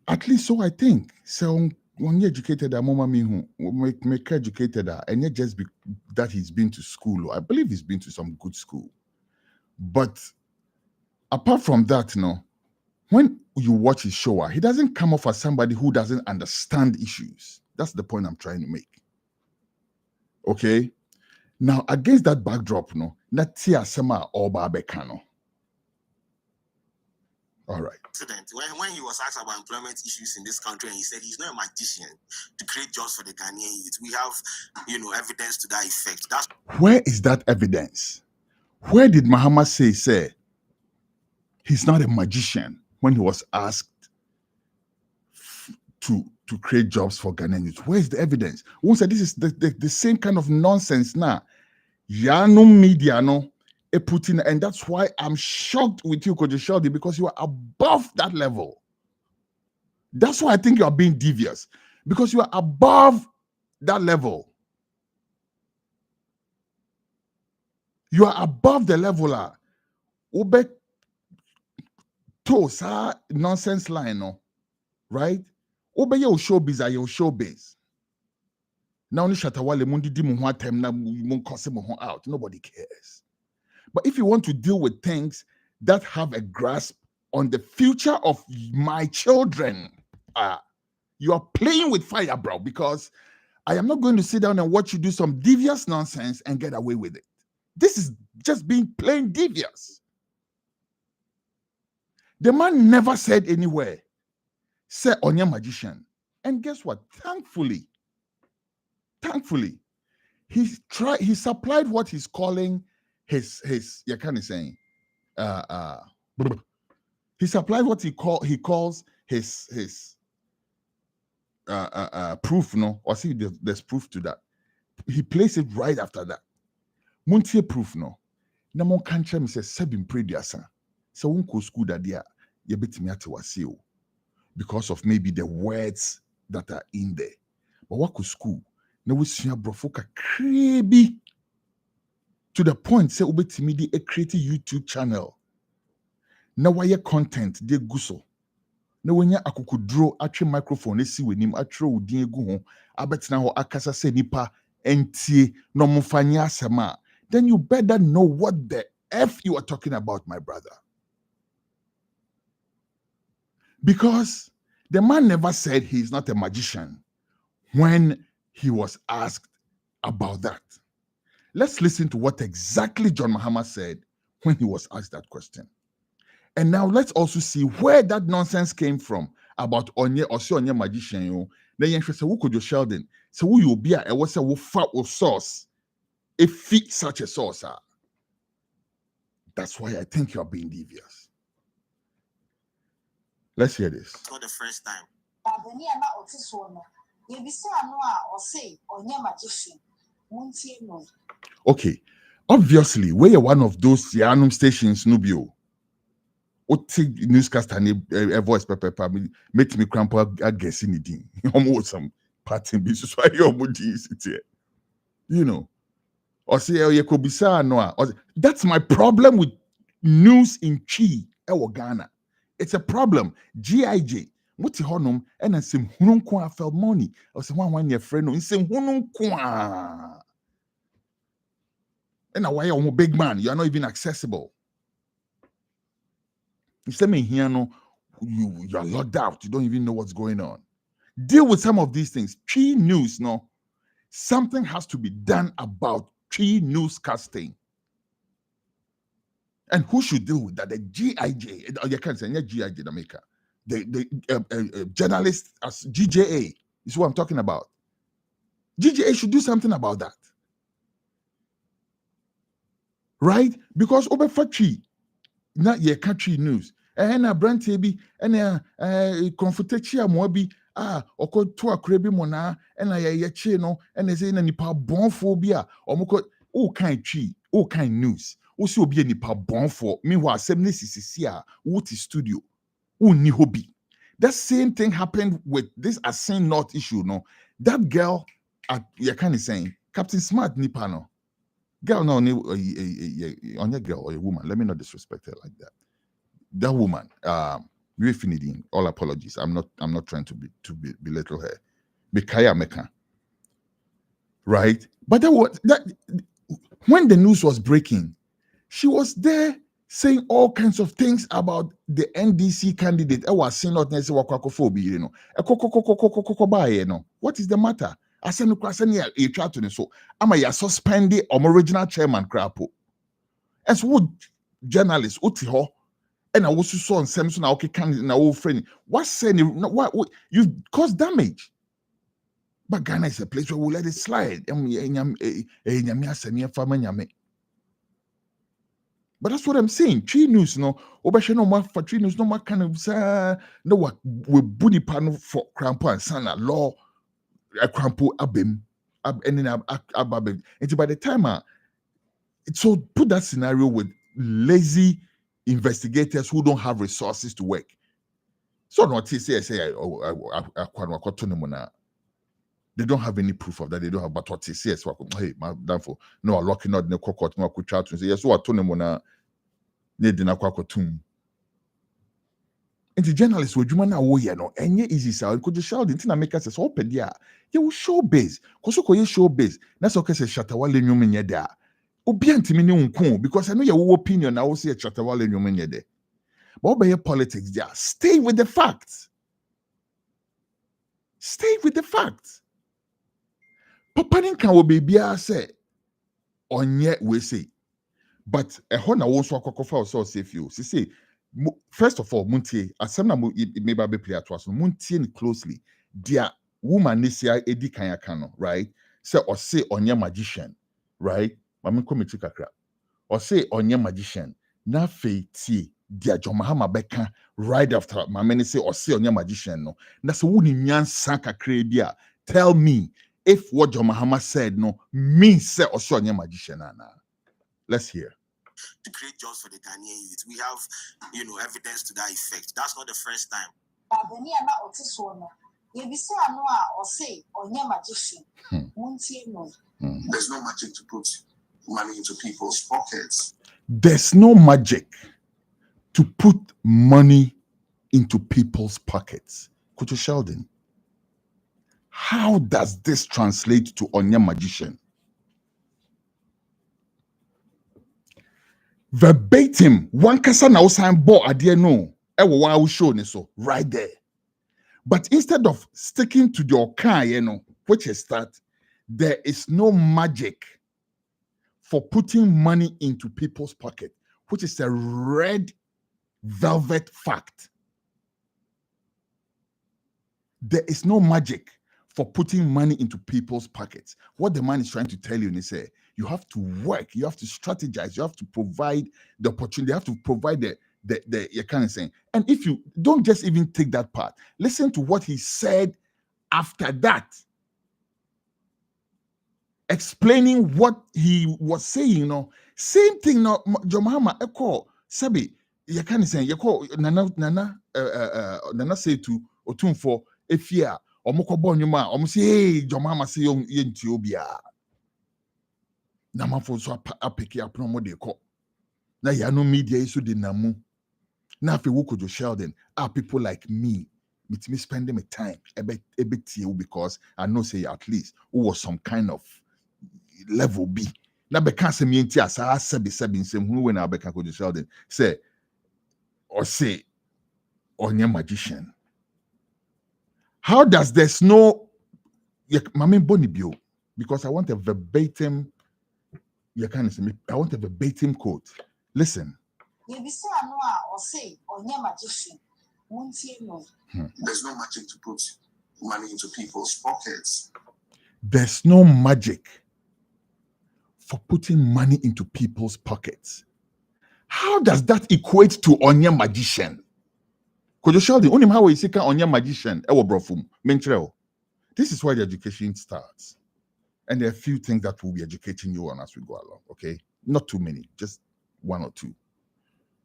At least so I think. So when you're educated, make educated, and not just that he's been to school. I believe he's been to some good school. But apart from that, when you watch his show, he doesn't come off as somebody who doesn't understand issues. That's the point I'm trying to make. Okay? Now, against that backdrop, no, Natia Sema or Babekano. All right. When he was asked about employment issues in this country, and he said he's not a magician to create jobs for the Ghanaian youth. We have, evidence to that effect. That's where is that evidence? Where did Muhammad say he's not a magician when he was asked to create jobs for Ghanaian youth? Where is the evidence? One said this is the same kind of nonsense now. Yanum media no. Putin, and that's why I'm shocked with you, Kojo Sheldy, because you are above that level. That's why I think you are being devious, because you are above that level. You are above the level. Obe to sa nonsense line, no, right? Obe your showbiz are your showbiz. Now ni shatawale mundi di muhwa tem na mun kose muhwa out. Nobody cares. But if you want to deal with things that have a grasp on the future of my children, you are playing with fire, bro, because I am not going to sit down and watch you do some devious nonsense and get away with it. This is just being plain devious. The man never said anywhere, say Onye magician. And guess what? Thankfully, he supplied what he's calling his you kind of saying he supplied what he calls his proof, no, or see there's proof to that. He placed it right after that. Muntie proof, no. Na mon kanche me say sebim prediasa. So unko school that dia ye betimi ate wase o, because of maybe the words that are in there. But what could school? Na we sua brofo kakrebi. To the point, say ubetimi a creative YouTube channel. Na wire content de guso. Na wenya akukudro atwe microphone esi wenim atro udin egu ho abetina ho akasa se nipa entie no mfanya asema. Then you better know what the F you are talking about, my brother. Because the man never said he's not a magician when he was asked about that. Let's listen to what exactly John Mahama said when he was asked that question. And now let's also see where that nonsense came from about Onye or Onye magician. You then you say, "Who could you Sheldon? So who you be? I was a fat source. It fits such a source." That's why I think you are being devious. Let's hear this. not the first time. Okay, obviously, we're one of those Yanum stations, Nubio. Oti newscaster a voice pepper make me cramp a guess in the almost some parting business. Why your moody is it? You know, or say you could be no. That's my problem with news in Chi Ghana. It's a problem. GIJ. What's honum and then some hunun felt money or someone your friend in some hunun kwa. And why you're a big man, you are not even accessible. You say me here, no, you are locked out. You don't even know what's going on. Deal with some of these things. Chi news, no, something has to be done about Chi newscasting. And who should deal with that? The GIJ. You can't say GIJ Jamaica. The journalist as GJA is what I'm talking about. GJA should do something about that. Right? Because over Fachi, not your country news. And a brand TB and a confrontation mobi or to a crabby mona and a chino and as in a nipa bon phobia or moko all kind tree, all kind news. Also be a nipa bon for meanwhile 70cc what is studio ni hobby. That same thing happened with this Asin North issue. No, that girl at you're kind of saying Captain Smart nipa no. Girl, no, on your girl or a woman. Let me not disrespect her like that. That woman, all apologies. I'm not trying to belittle her. Mikaya Meka. Right? But that when the news was breaking, she was there saying all kinds of things about the NDC candidate. I was saying not necessarily wakwakophobia, you know. What is the matter? I said no question here. You try to so. Am I suspending original chairman crapo? As would journalists utiho and I was so on Samson. Okay, can na old friend. What's saying? What you cause damage? But Ghana is a place where we let it slide. But that's what I'm saying. Tree news, no. Obeshe no more for tree news, no more kind of no what we booty panel for crampo and sana law a crampo abim and then ababim. And by the time so put that scenario with lazy investigators who don't have resources to work. So not say they don't have any proof of that. They don't have but what they say. Hey, madam for no locking out the court, no could chat and say yes, what tonemona need in a quacotum. And the journalists were Jumana Woya no, and ye easy sound could you shout into America says open there. You will show base, Kosoko show base. That's okay, says Shatawale Newman Yeda. Obiantimini unko, because I know your opinion. I will say a Shatawale Newman Yede. But by your politics, there, stay with the facts. Stay with the facts. Papanin can be bia say on yet we say, but a hona won't swap cocoa so safe you. She say, first of all, Muntie, as some it may be player to us, Muntie closely. Dear woman, this year, Eddie Kanyakano, right? Say or say on your magician, right? Mamin committee crap. Or say on your magician, na fei dear John Mahama Beka, right after my many say or say on your magician, no. That's a wooden yan sanka crabia. Tell me. If what John Mahama said no means say or show your magician, let's hear. To create jobs for the Ghanaian youth, we have, evidence to that effect. That's not the first time. There's no magic to put money into people's pockets. There's no magic to put money into people's pockets. Kucho Sheldon. How does this translate to Onya magician? Verbatim, one kasa na usan bo adie no, ewo wa show ni so right there. But instead of sticking to your car, which is that there is no magic for putting money into people's pocket, which is a red velvet fact. There is no magic for putting money into people's pockets. What the man is trying to tell you is you have to work, you have to strategize, you have to provide the opportunity, you have to provide the you kind of saying. And if you don't just even take that part, listen to what he said after that, explaining what he was saying. Same thing. No, John Mahama echo Sabi. You kind of saying you call Nana say to Otumfo Efia. Omo say hey John Mahama say yenti obia na mafo so apeke apromo de ko na ya no media isu de namu na afi wo Kojo Sheldon are people like me with me spending my time because I know say at least who was some kind of level B na be can say me enti asa sebi nsem hu we na be can Kojo Sheldon say or say onye magician. How does there's no Mami Bonibio? Because I want a verbatim. You can't say I want a verbatim quote. Listen. There's no magic to put money into people's pockets. There's no magic for putting money into people's pockets. How does that equate to Onya magician? Kojo Sheldon, only how we see Onya magician, this is why the education starts. And there are a few things that we'll be educating you on as we go along, okay? Not too many, just one or two.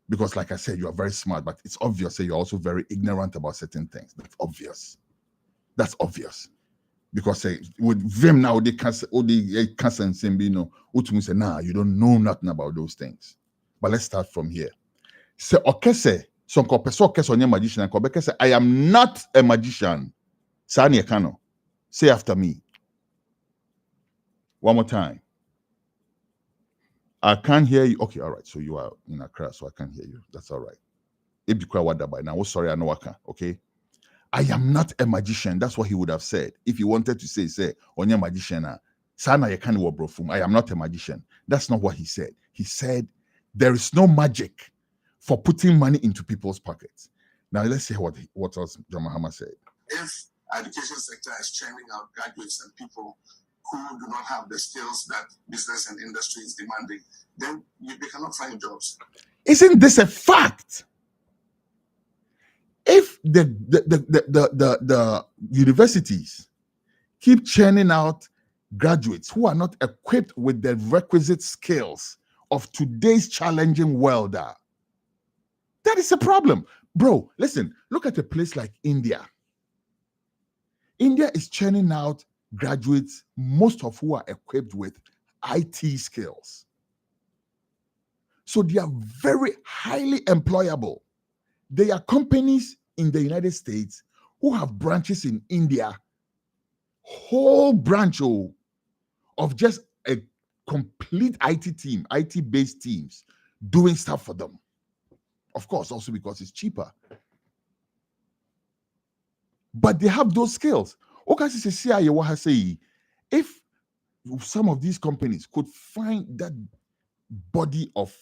Because like I said, you are very smart, but it's obvious that you're also very ignorant about certain things. That's obvious. That's obvious. Because with them now, they can't say, say, nah, you don't know nothing about those things. But let's start from here. Say, okay, say, magician, I am not a magician. Sani Ekano. Say after me. One more time. I can't hear you. Okay, all right. So you are in Accra, so I can't hear you. That's all right. If you cry by now, oh, sorry, I know I can. Okay. I am not a magician. That's what he would have said. If he wanted to say, on your magician, Sana you can't work from. I am not a magician. That's not what he said. He said there is no magic for putting money into people's pockets. Now let's see what else John Mahama said. If education sector is churning out graduates and people who do not have the skills that business and industry is demanding, then they cannot find jobs. Isn't this a fact? If the universities keep churning out graduates who are not equipped with the requisite skills of today's challenging world, that is a problem. Bro, listen, look at a place like India. India is churning out graduates, most of who are equipped with IT skills. So they are very highly employable. There are companies in the United States who have branches in India, whole branch of just a complete IT team, IT-based teams doing stuff for them. Of course, also because it's cheaper. But they have those skills. If some of these companies could find that body of,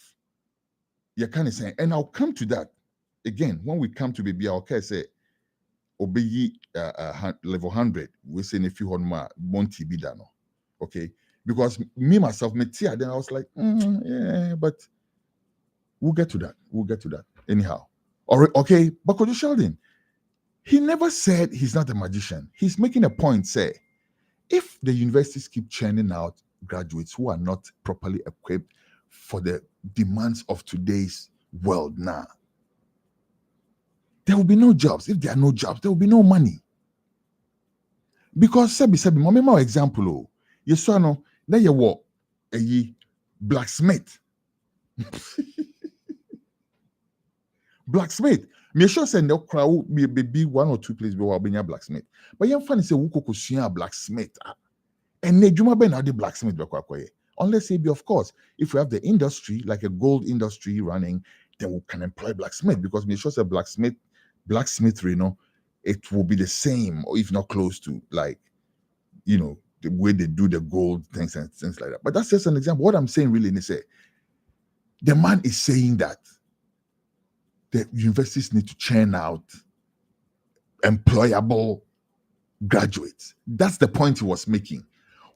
you kind of saying, and I'll come to that again when we come to baby. Okay, say obey level 100. We say if you want Monty be done, okay? Because me myself, then I was like, yeah, but we'll get to that. We'll get to that anyhow. All right, okay, but Kojo Sheldon, he never said he's not a magician. He's making a point, say, if the universities keep churning out graduates who are not properly equipped for the demands of today's world now, there will be no jobs. If there are no jobs, there will be no money. Because Sebi, my example, you saw no, now you walk a blacksmith. Blacksmith. Me sure say no crowd be one or two places where be blacksmith. But you funny say who could blacksmith. And ne juma ben the blacksmith unless it be, of course, if we have the industry like a gold industry running, then we can employ blacksmith, because me sure say blacksmithry, it will be the same, or if not close to, like, the way they do the gold things and things like that. But that's just an example. What I'm saying really is say the man is saying that the universities need to churn out employable graduates. That's the point he was making.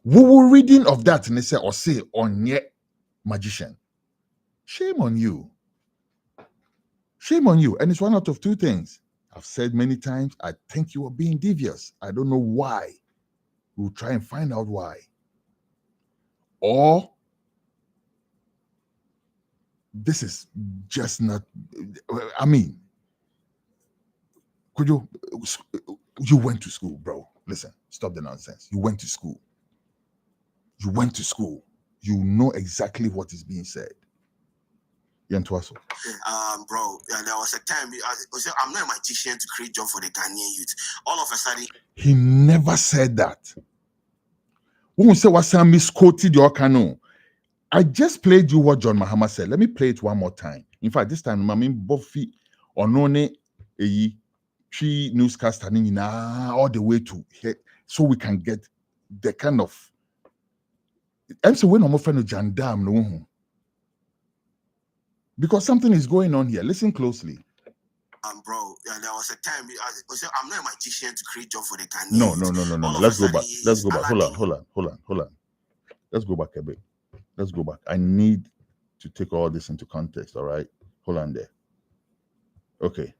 We were reading of that and they say, or say, on yet magician. Shame on you. Shame on you. And it's one out of two things. I've said many times, I think you are being devious. I don't know why. We'll try and find out why. Or this is just not, I mean, could you went to school, bro. Listen, stop the nonsense. You went to school. You went to school. You know exactly what is being said. Bro, there was a time I'm not a magician to create job for the Ghanaian youth. All of a sudden, he never said that. When say what Sam misquoted your canoe, I just played you what John Mahama said. Let me play it one more time. In fact, this time, I mean, Buffy or None a tree newscaster all the way to here, so we can get the kind of. I'm saying when I'm offering a jandam no. Because something is going on here. Listen closely. Bro, there was a time I'm not a magician to create job for the Ghanaian. No. Let's go back. Hold on. Let's go back a bit. Let's go back. I need to take all this into context. All right. Hold on there. Okay.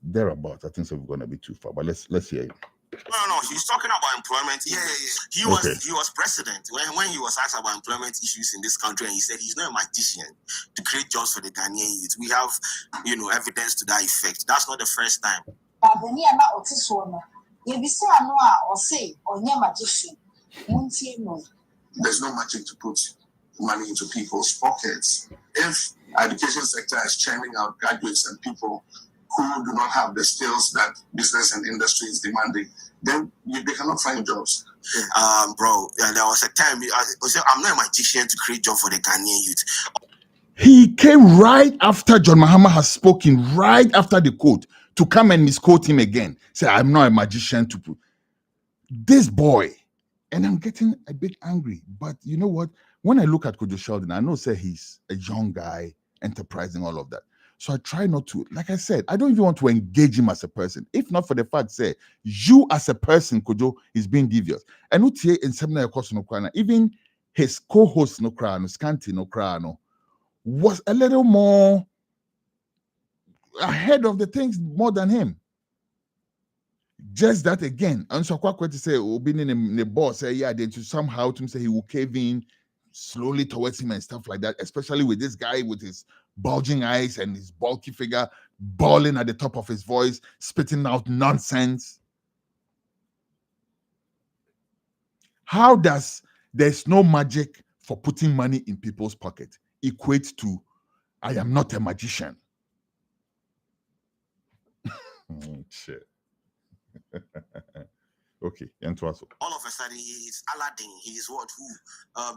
Thereabouts. I think so we're gonna be too far, but let's hear you. No. He's talking about employment. Yeah. He was president when he was asked about employment issues in this country, and he said he's not a magician to create jobs for the Ghanaian youth. We have, evidence to that effect. That's not the first time. There's no magic to put money into people's pockets. If education sector is churning out graduates and people who do not have the skills that business and industry is demanding, then they cannot find jobs. Bro, there was a time I said, I'm not a magician to create job for the Ghanaian youth. He came right after John Mahama has spoken, right after the quote, to come and misquote him again. Say, I'm not a magician to put this boy. And I'm getting a bit angry. But you know what? When I look at Kojo Sheldon, I know say he's a young guy, enterprising, all of that. So I try not to, like I said, I don't even want to engage him as a person. If not for the fact, say, you as a person, Kojo, is being devious. And in seminar course no krana, even his co-host no krano, Scanty no krano, was a little more ahead of the things more than him. Just that again, and so quite to say, being in the boss, say, yeah, then to somehow to say he will cave in slowly towards him and stuff like that, especially with this guy with his bulging eyes and his bulky figure, bawling at the top of his voice, spitting out nonsense. How does there's no magic for putting money in people's pocket equate to I am not a magician? Shit. Okay, all of a sudden he's Aladdin. He's what? Who?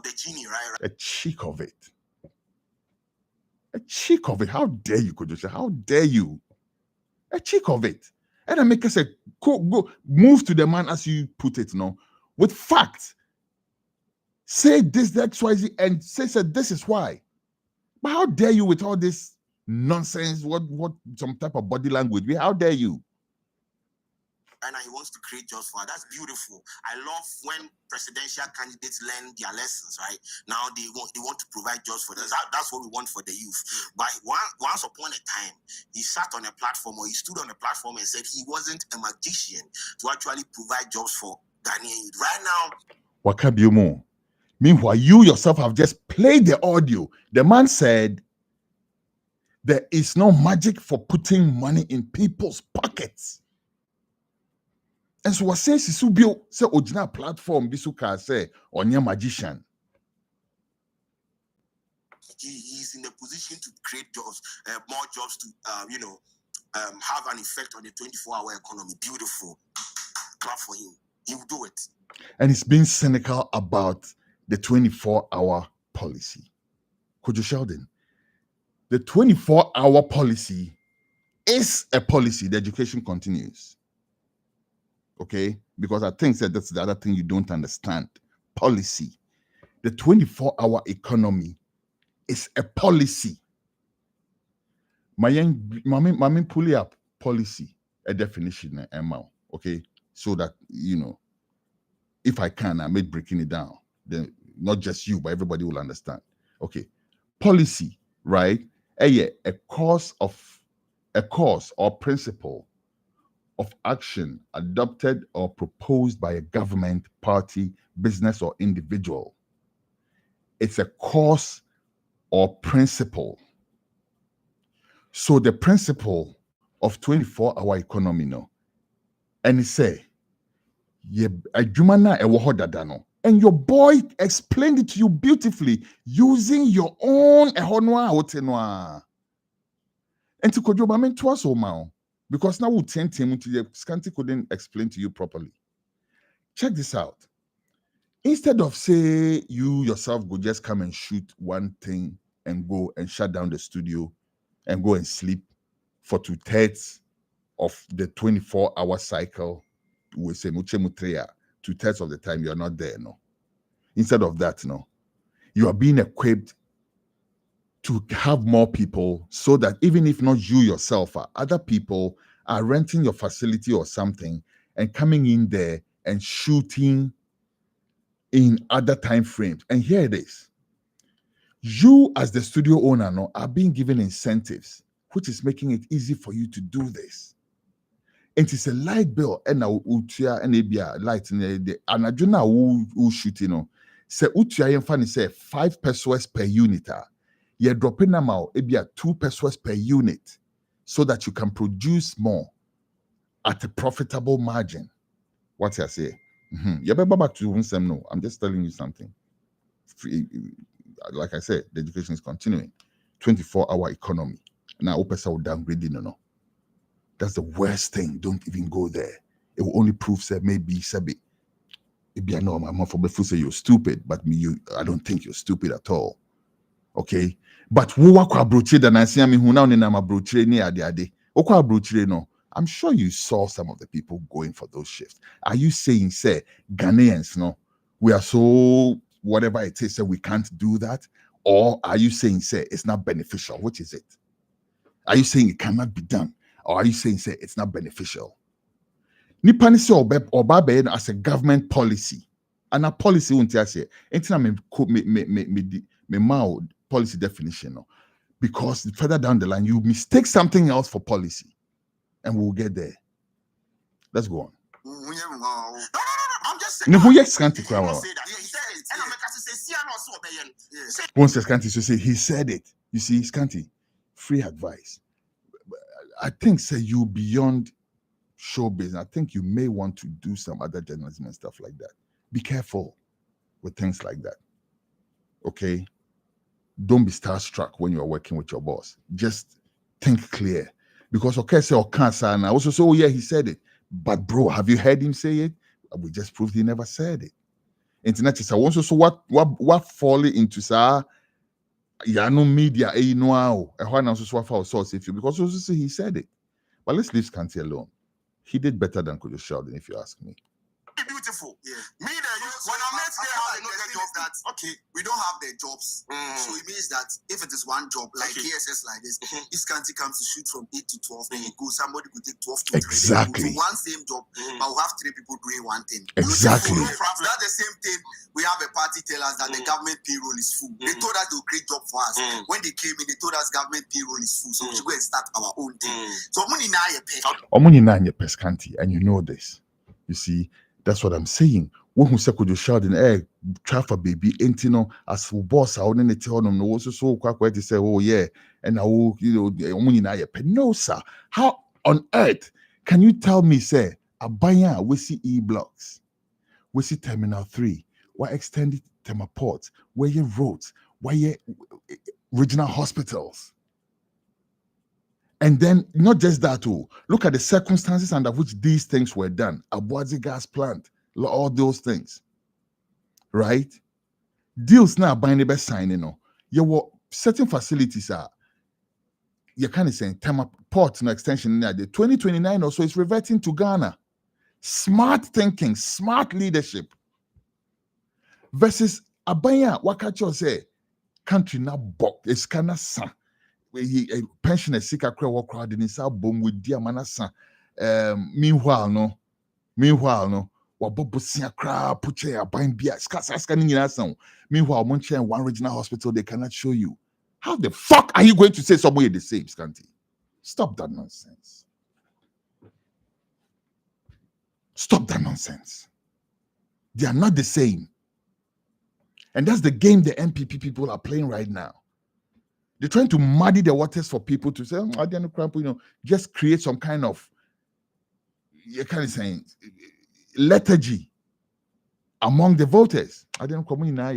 The genie, right? A cheek of it. A cheek of it. How dare you, Kojo? How dare you? A cheek of it. And then make us say, go move to the man as you put it, no, with facts. Say this, that's why, and say this is why. But how dare you with all this nonsense? What some type of body language? How dare you? And he wants to create jobs for her. That's beautiful. I love when presidential candidates learn their lessons, right? Now they want to provide jobs for them. That's what we want for the youth. But once upon a time, he sat on a platform or he stood on a platform and said he wasn't a magician to actually provide jobs for Ghanaian youth. Right now, Wakabiumo. Meanwhile, you yourself have just played the audio. The man said there is no magic for putting money in people's pockets. And so what says Subio say original platform bisuka say on your magician. He's in a position to create jobs, more jobs to have an effect on the 24-hour economy. Beautiful. Clap for him. He will do it. And he's being cynical about the 24-hour policy. Kojo Sheldon, the 24-hour policy is a policy. The education continues. Okay, because I think that that's the other thing you don't understand. Policy. The 24-hour economy is a policy. Mami pull up policy, a definition, okay, so that if I can, I may breaking it down. Then not just you, but everybody will understand. Okay, policy, right? A course or principle of action adopted or proposed by a government, party, business, or individual. It's a course or principle. So the principle of 24-hour economy, and it say, and your boy explained it to you beautifully using your own ehonwa. And to Kojo to us all. Because now we'll tend him to the Scanty couldn't explain to you properly. Check this out. Instead of say you yourself go just come and shoot one thing and go and shut down the studio and go and sleep for 2/3 of the 24-hour cycle, we say 2/3 of the time you're not there, no. Instead of that, you are being equipped to have more people so that even if not you yourself, other people are renting your facility or something and coming in there and shooting in other time frames. And here it is. You as the studio owner are being given incentives, which is making it easy for you to do this. And it's a light bill and now light in the anajuna who shooting say utia funny say 5 pesos per unit. You're dropping them out, maybe at 2 pesos per unit so that you can produce more at a profitable margin. What I say? You better back to Winsome. No, I'm just telling you something. Like I said, the education is continuing. 24-hour economy. Now, Opesa will downgrade, That's the worst thing. Don't even go there. It will only prove that maybe Sabi. Maybe I know I'm for before say you're stupid, but I don't think you're stupid at all. Okay? But wo wakwa broche da na sia me hu na oni na ma broche ni ade. Okwa broche no. I'm sure you saw some of the people going for those shifts. Are you saying, say, Ghanaians, no, we are so whatever it is, so we can't do that? Or are you saying, say, it's not beneficial? Which is it? Are you saying it cannot be done? Or are you saying, say, it's not beneficial? Nipani se oba as a government policy. And a policy won't say, me policy definition, no. Because further down the line, you mistake something else for policy. And we'll get there. Let's go on. No, I'm just saying. No, who yes can't say that. Once Scanty to say he said it. You see, Scanty, free advice. I think say you beyond showbiz. I think you may want to do some other journalism and stuff like that. Be careful with things like that. Okay? Don't be starstruck when you're working with your boss. Just think clear. Because okay, say cancer and I also say, oh yeah, he said it. But bro, have you heard him say it? We just proved he never said it. Internet is also so what falling into sa no media no source if you because also say he said it. But let's leave Scanty alone. He did better than Kojo Sheldon, if you ask me. Beautiful. Yeah. Me there, when I met there, I know the job that we don't have the jobs. So it means that if it is one job, like KSS like this, if Scanty comes to shoot from 8 to 12, then he goes, somebody could take 12 to 3. Exactly. So one same job, but we'll have 3 people doing one thing. Exactly. That's the same thing. We have a party tell us that the government payroll is full. They told us they'll create job for us. When they came in, they told us government payroll is full. So we should go and start our own thing. So money now you pay. Scanty, and you know this. You see, that's what I'm saying. When who said Kojo Sheldon, try for baby, ain't you know, as boss, I wouldn't tell them no also so quite to say, oh yeah, and I will, no, sir. How on earth can you tell me, say, Abaya, we see E-blocks, we see Terminal 3, why extended Temaport, where you roads, where you regional hospitals. And then, not just that, too. Look at the circumstances under which these things were done. Abuadzi gas plant, all those things. Right? Deals now buying the best signing. You were certain facilities are, you kind of saying, port no extension, the 2029 or so is reverting to Ghana. Smart thinking, smart leadership. Versus Abaya, Wakacho say, country now bok, it's kind of san. He pensioner sika kra wo crowd in sa bom with dia manasa meanwhile no wabobosia kra puche aban bia ska ni nyina san meanwhile mon chen one regional hospital they cannot show you. How the fuck are you going to say somewhere the same, Scanty? Stop that nonsense. Stop that nonsense. They are not the same. And that's the game the MPP people are playing right now. They're trying to muddy the waters for people to say, just create some kind of, you're kind of saying, lethargy among the voters. I didn't come in now,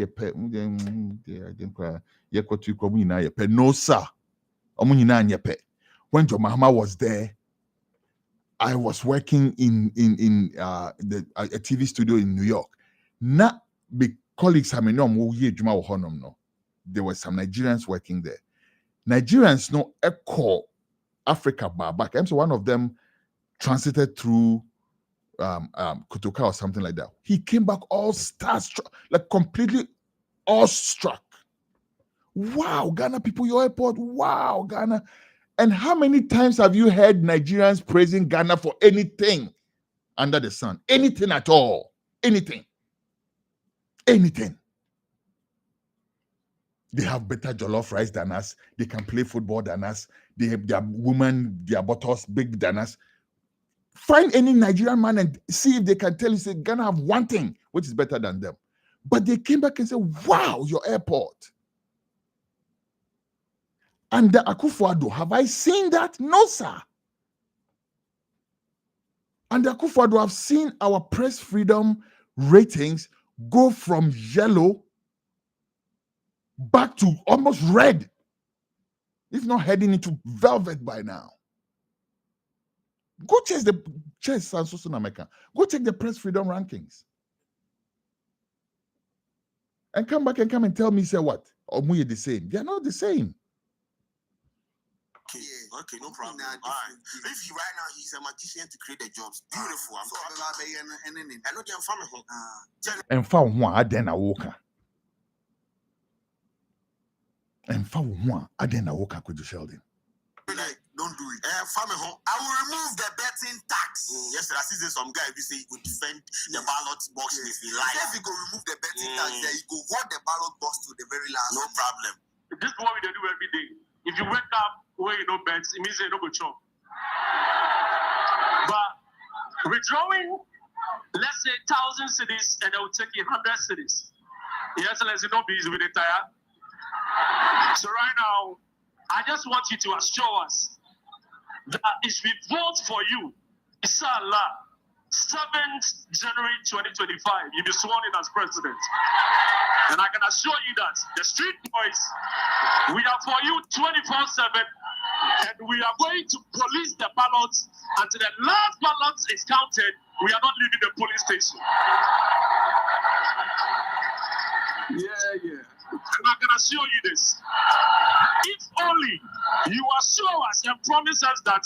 no, sir. When John Mahama was there, I was working in a TV studio in New York. Not big colleagues, there were some Nigerians working there. Nigerians know echo Africa back. I'm so one of them transited through Kotoka or something like that. He came back all starstruck, like completely awestruck. Wow, Ghana people, your airport. Wow, Ghana. And how many times have you heard Nigerians praising Ghana for anything under the sun? Anything at all. Anything. Anything. They have better jollof rice than us. They can play football than us. They have their women, their buttocks big than us. Find any Nigerian man and see if they can tell you, say, Ghana have one thing which is better than them. But they came back and said, wow, your airport. And the Akufo-Addo, have I seen that? No, sir. And the Akufo-Addo, have seen our press freedom ratings go from yellow back to almost red, if not heading into velvet by now. Go check the Go check the press freedom rankings. And come back and come and tell me, say what? Or we are the same. They are not the same. Okay, okay, no problem. All right. If he right now he's a magician to create the jobs, beautiful. I'm talking about I know they're from home. And found one Adena Walker. And found one Adena Walker could you Sheldon? Like, don't do it. Family home. I will remove the betting tax. Yesterday, I see some guy who say he could defend the ballot box if he like. If he go remove the betting tax, then he go hold the ballot box to the very last. No problem. This is what we do every day. If you wake up where you know bets, it means you don't go chop. But withdrawing, let's say 1,000 cities, and they will take you 100 cities. Your Excellency, no busy with the tire. So right now, I just want you to assure us that if we vote for you, inshallah, 7th January 2025, you'll be sworn in as president. And I can assure you that the street boys, we are for you 24/7, and we are going to police the ballots until the last ballot is counted. We are not leaving the police station. Yeah. And I can assure you this. If only you assure us and promise us that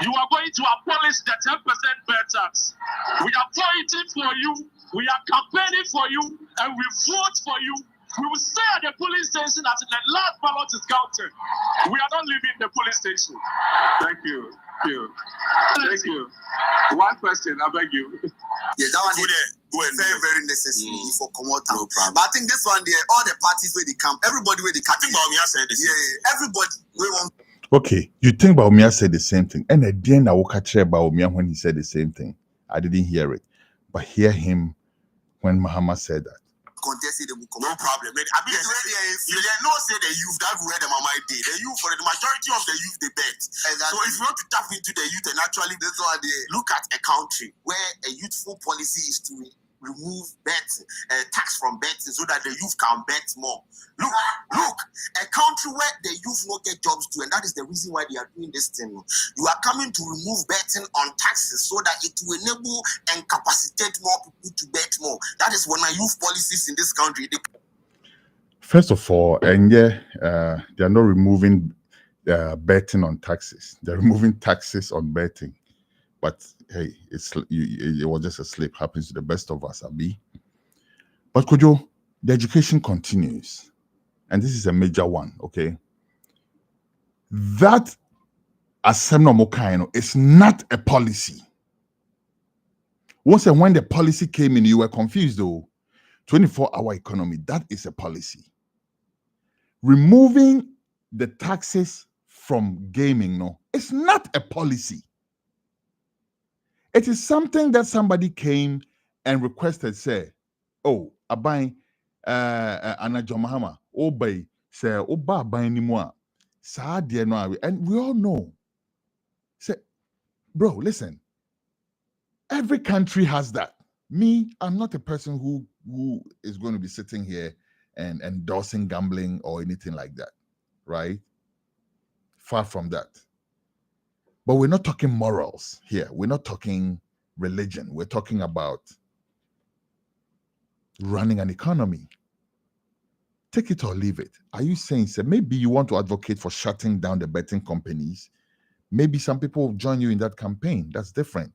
you are going to abolish the 10% VAT tax. We are fighting for you, we are campaigning for you, and we vote for you. We will stay at the police station until the last ballot is counted. We are not leaving the police station. Thank you. Thank you. One question, I beg you. Yeah, that one is very, very necessary for Komota. No problem. But I think this one there, all the parties where they come, everybody where they come. I think Baumia said this. Yeah, everybody we want. Okay, you think Baumia said the same thing. And again, I will catch Baumia when he said the same thing. I didn't hear it. But hear him when Mahama said that. Contested the book. No problem. I mean, you no say the youth that where the mama did. The youth, for the majority of the youth, they bet. Exactly. So if you want to tap into the youth, and actually, that's why they look at a country where a youthful policy is to remove tax from betting so that the youth can bet more. Look, a country where the youth will get jobs too, and that is the reason why they are doing this thing. You are coming to remove betting on taxes so that it will enable and capacitate more people to bet more. That is one of youth policies in this country. First of all, and they are not removing betting on taxes. They're removing taxes on betting. But hey, it was just a slip. Happens to the best of us, Abi. But Kojo, the education continues. And this is a major one, okay? That Asemno Mokaino is not a policy. Once and when the policy came in, you were confused though. 24-hour economy, that is a policy. Removing the taxes from gaming, no, it's not a policy. It is something that somebody came and requested, say, oh, abai Anajo Mahama, obey, say, oba abai anymore. And we all know. Say, bro, listen. Every country has that. Me, I'm not a person who is going to be sitting here and endorsing gambling or anything like that, right? Far from that. But we're not talking morals here. We're not talking religion. We're talking about running an economy. Take it or leave it. Are you saying, sir, maybe you want to advocate for shutting down the betting companies? Maybe some people will join you in that campaign. That's different.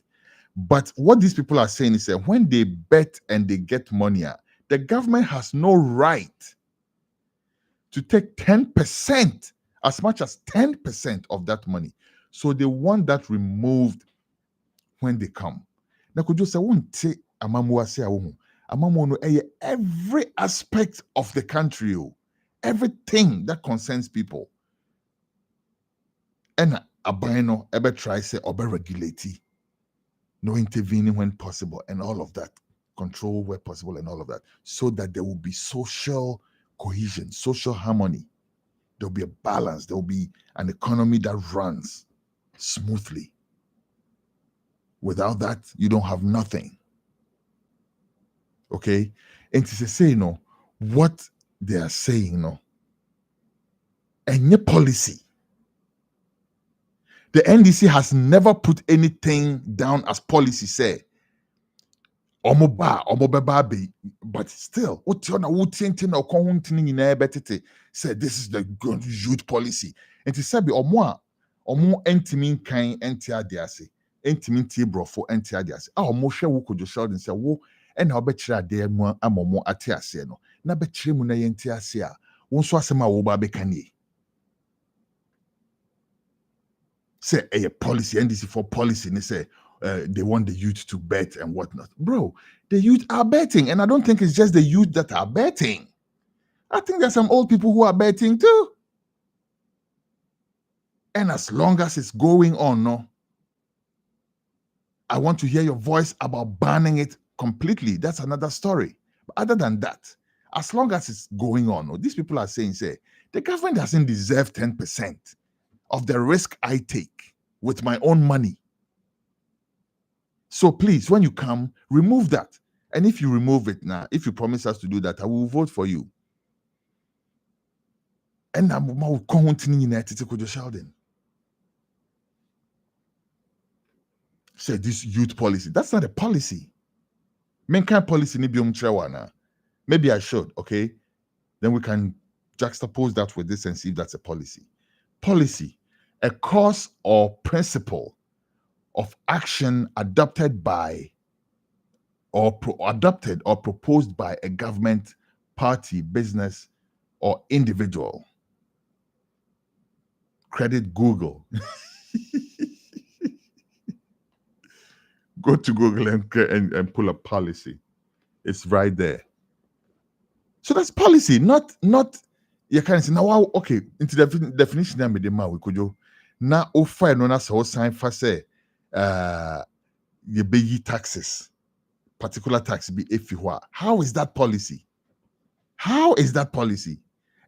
But what these people are saying is that when they bet and they get money, the government has no right to take 10%, as much as 10% of that money. So they want that removed when they come. Now, could you say, won't say, every aspect of the country, everything that concerns people. And Abano ever try say obe regulate, no intervening when possible, and all of that, control where possible, and all of that, so that there will be social cohesion, social harmony. There'll be a balance. There'll be an economy that runs smoothly. Without that, you don't have nothing. Okay? And to say, what they are saying, any policy. The NDC has never put anything down as policy, say. But still, say this is the good youth policy. And to say, omo entimin kind entiadiase, entimin brofo entiadiase. Omo share wo kojo Sheldon say wo and how betcha de amomo atiase no. Na betche mu na yentiase a, wo nso asema wo ba bekani. Say a policy, NDC for policy, and they say they want the youth to bet and whatnot. Bro, the youth are betting, and I don't think it's just the youth that are betting. I think there's some old people who are betting too. And as long as it's going on, no, I want to hear your voice about banning it completely. That's another story. But other than that, as long as it's going on, no, these people are saying, say, the government doesn't deserve 10% of the risk I take with my own money. So please, when you come, remove that. And if you remove it now, if you promise us to do that, I will vote for you. And I'm United Sheldon. Say this youth policy. That's not a policy. Menkan policy ni biom trewana. Maybe I should, okay? Then we can juxtapose that with this and see if that's a policy. Policy, a course or principle of action adopted by or adopted or proposed by a government, party, business, or individual. Credit Google. Go to Google and pull up policy. It's right there. So that's policy, not you can say now. Okay, into the definition I made the man we could do now. Offer no na so sign for say you pay taxes, particular tax be if you are. How is that policy? How is that policy?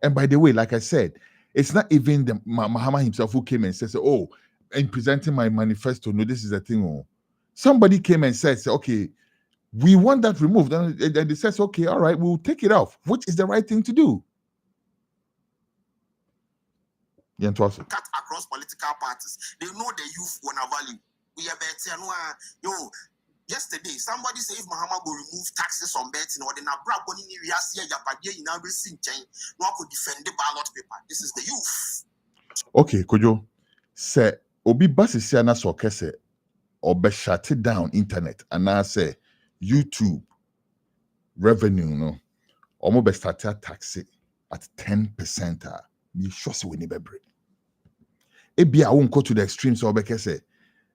And by the way, like I said, it's not even the Mahama himself who came and says, "Oh, in presenting my manifesto, no, this is the thing." Oh, somebody came and said, "Okay, we want that removed," and they says, "Okay, all right, we'll take it off," which is the right thing to do. Cut across political parties. They know the youth wanna value. We are better. Yo, yesterday somebody said if Mahama will remove taxes on betting or the Nabra Boni Riasia Yapadia in every chain, no one could defend the ballot paper. This is the youth. Okay, Kojo, say Obi Basisiana Sokese or be shut it down internet and I say YouTube revenue no or be started tax it at 10%. Be sure we never break. Ebi I won't go to the extreme so be say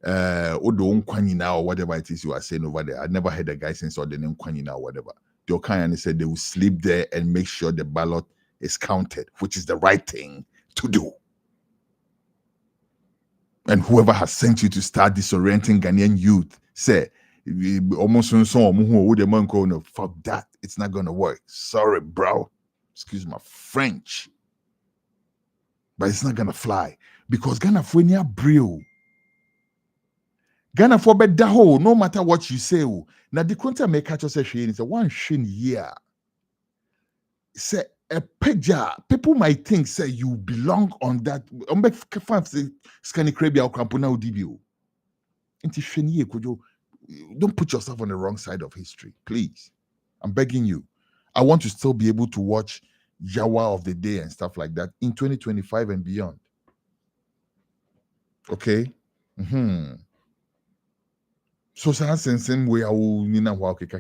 Odo Nkwanyina or whatever it is you are saying over there. I never heard a guy since or the name Nkwanyina or whatever. The Okanyani said they will sleep there and make sure the ballot is counted, which is the right thing to do. And whoever has sent you to start disorienting Ghanaian youth, say, almost no, fuck that. It's not gonna work. Sorry, bro. Excuse my French. But it's not gonna fly. Because Ghana for near brio. Ghana for bedaho, no matter what you say. Now the counter may catch us it's a one shin year. Say a peja, people might think say you belong on that. Don't put yourself on the wrong side of history, please. I'm begging you. I want to still be able to watch Yawa of the Day and stuff like that in 2025 and beyond. Okay? So same way I will nina wa okay. You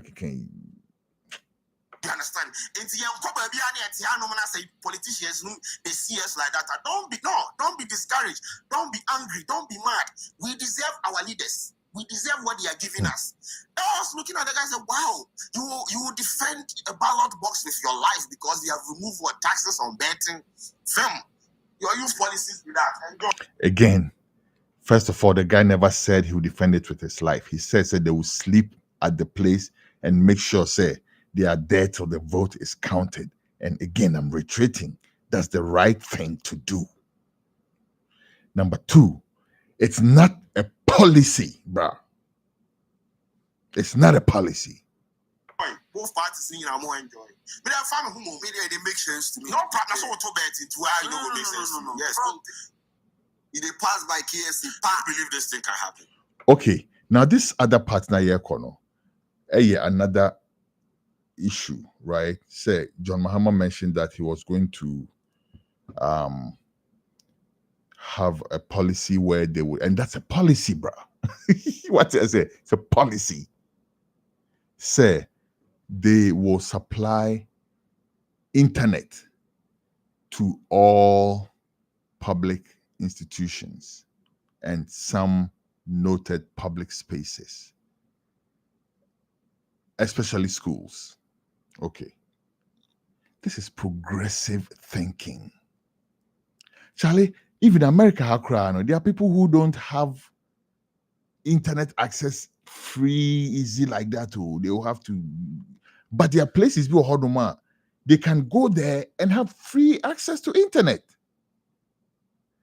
understand? Politicians, they see us like that. Don't be discouraged. Don't be angry. Don't be mad. We deserve our leaders. We deserve what they are giving us. I was looking at the guy and said, wow, you will defend a ballot box with your life because they have removed what taxes on betting. Fam, your youth policies with that. Enjoy. Again, first of all, the guy never said he would defend it with his life. He said they will sleep at the place and make sure, say, they are there till the vote is counted. And again, I'm retreating. That's the right thing to do. Number two, it's not a policy, bro. It's not a policy. Both parties are more enjoying. But I found who they make sense to me. No partner so to bet it. Why you make sense? Yes. If they pass by KFC, I believe this thing can happen. Okay, now this other partner here, Kono, another issue, right? Say John Mahama mentioned that he was going to have a policy where they would, and that's a policy, bro. What I say? It's a policy. Say they will supply internet to all public institutions and some noted public spaces, especially schools. Okay. This is progressive thinking. Charlie, even America, there are people who don't have internet access free, easy like that. Too. They will have to, but there are places they can go there and have free access to internet,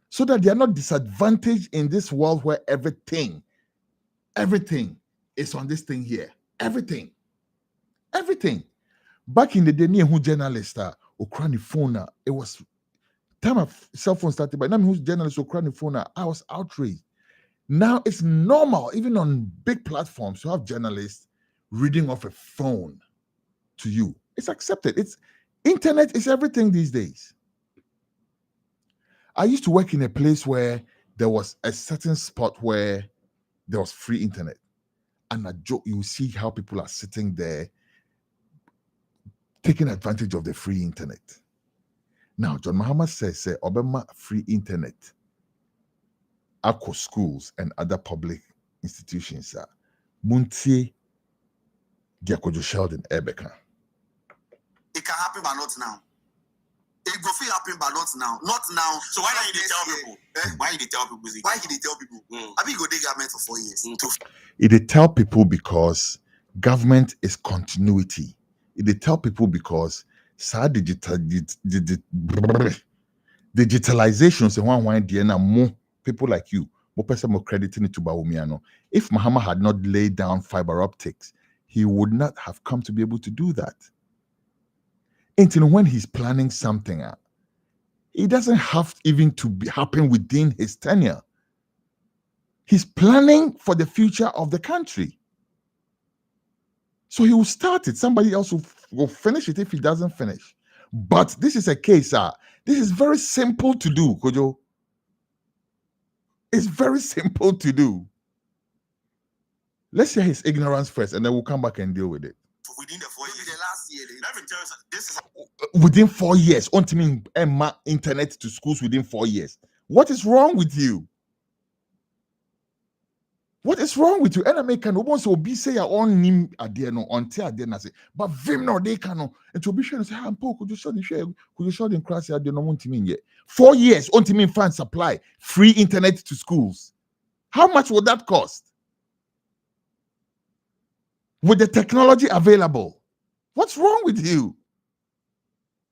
so that they are not disadvantaged in this world where everything is on this thing here. Everything. Back in the day, who journalist Ukraine phone, it was time of cell phone started, but now who's journalist Ukraine phone, I was outraged. Now it's normal, even on big platforms, to have journalists reading off a phone to you. It's accepted. It's internet is everything these days. I used to work in a place where there was a certain spot where there was free internet, and you see how people are sitting there taking advantage of the free internet. Now, John Mahama says, Obama free internet, Akko schools and other public institutions are Muntie Diakojo Sheldon Ebeka. It can happen, but not now. It go feel happen, but not now. Not now. So why did they tell people? Why did they tell people? Why did they tell people? I think go dig government for 4 years. It tell people because government is continuity. It tell people because digitalization say one people like you, more person more crediting it to Bawumiano. If Mahama had not laid down fiber optics, he would not have come to be able to do that. Until when he's planning something, it doesn't have even to happen within his tenure. He's planning for the future of the country. So he will start it. Somebody else will finish it if he doesn't finish. But this is a case, this is very simple to do, Kojo. It's very simple to do. Let's hear his ignorance first, and then we'll come back and deal with it. Within the 4 years, the last year, let me tell you something. This is within 4 years. On Emma internet to schools within 4 years. What is wrong with you? What is wrong with you? And I make an almost be say your own name adeno until I say, but vim no they can and to be sure say, could you show the class at the no 4 years on fan supply free internet to schools. How much would that cost? With the technology available. What's wrong with you?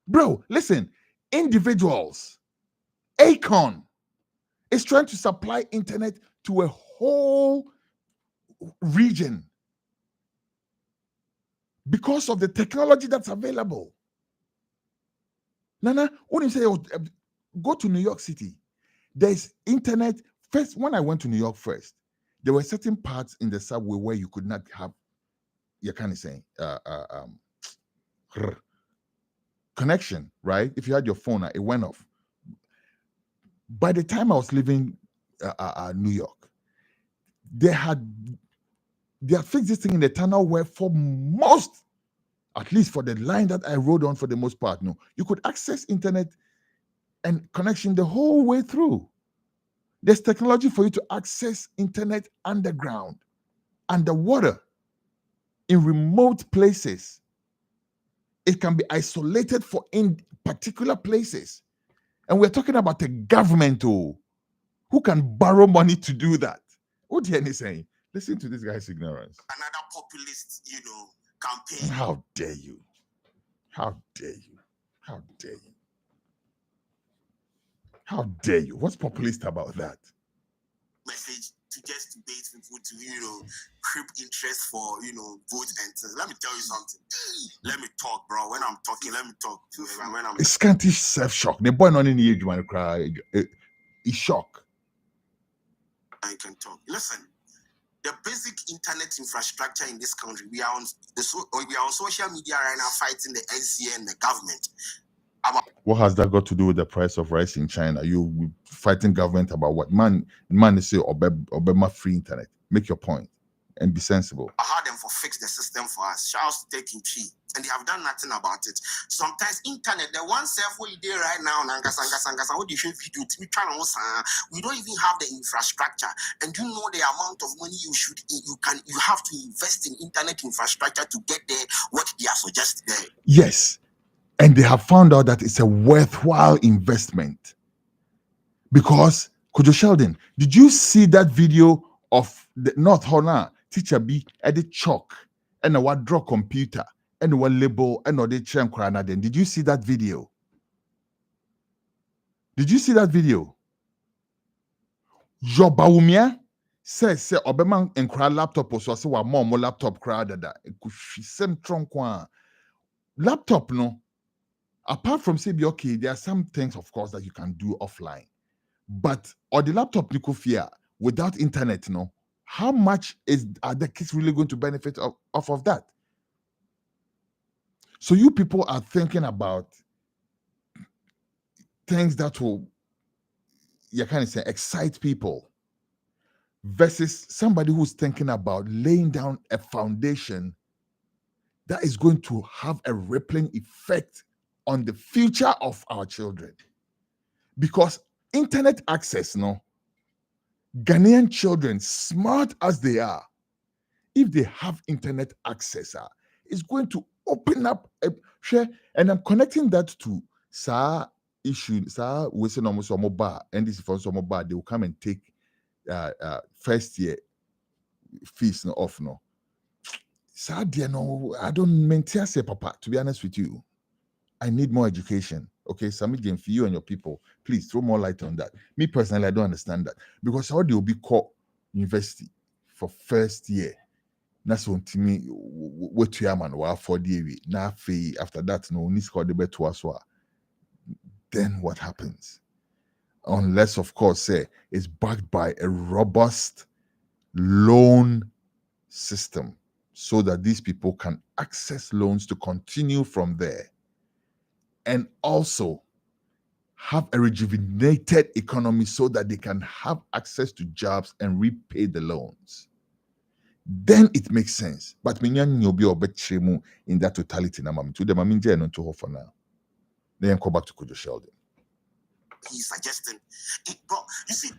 Bro, listen, individuals, Akon is trying to supply internet to a whole region because of the technology that's available. Nana, when you say, go to New York City, there's internet. First, when I went to New York first, there were certain parts in the subway where you could not have, you can't say, connection, right? If you had your phone, it went off. By the time I was leaving New York, they had fixed this thing in the tunnel where for most, at least for the line that I rode on for the most part, no, you could access internet and connection the whole way through. There's technology for you to access internet underground, underwater, in remote places. It can be isolated for in particular places. And we're talking about the government who can borrow money to do that. What do you saying? Listen to this guy's ignorance. Another populist, campaign. How dare you? How dare you? How dare you? How dare you? What's populist about that? Message to just bait people to, creep interest for, vote and let me tell you something. Let me talk, bro. When I'm talking, let me talk. When I'm it's scanty self-shock. The boy not in the age, man, cry. It's shock. I can talk. Listen, the basic internet infrastructure in this country, we are on social media right now fighting the NCA and the government. What has that got to do with the price of rice in China? You fighting government about what? Man is say Obama free internet. Make your point and be sensible. I had them for fix the system for us. Shouts taking key. And they have done nothing about it. Sometimes internet, the one self we do right now, what do you should video to me trying to we don't even have the infrastructure. And you know the amount of money you have to invest in internet infrastructure to get there what they are suggesting there. Yes. And they have found out that it's a worthwhile investment. Because, Kojo Sheldon, did you see that video of the North Hona teacher B at the chalk and a what draw computer and one label and the chain crana then? Did you see that video? Did you see that video? Jobaumia says Obeman and cry laptop or so say wa mom laptop cry that same trunk laptop no. Apart from say, okay, there are some things, of course, that you can do offline. But or the laptop Nikofia without internet, no, how much are the kids really going to benefit off of that? So you people are thinking about things that will, you kind of say, excite people versus somebody who's thinking about laying down a foundation that is going to have a rippling effect on the future of our children. Because internet access, no, Ghanaian children, smart as they are, if they have internet access, it's going to open up a share. And I'm connecting that to Sa issue, Sa Wilson almost bar, and this is for some bar, they will come and take first year fees no off no. Sa dear no, I don't maintain say papa, to be honest with you. I need more education. Okay, Submit game for you and your people. Please throw more light on that. Me personally, I don't understand that. Because how they will be called university for first year. That's one to me. What to man for the now after that, no need called the bet to us. Then what happens? Unless, of course, say it's backed by a robust loan system so that these people can access loans to continue from there. And also have a rejuvenated economy so that they can have access to jobs and repay the loans. Then it makes sense. But minyan yobi obechemu in that totality na mami to the maminje and to for now. Then go back to Kojo Sheldon. He's suggesting it, but you see,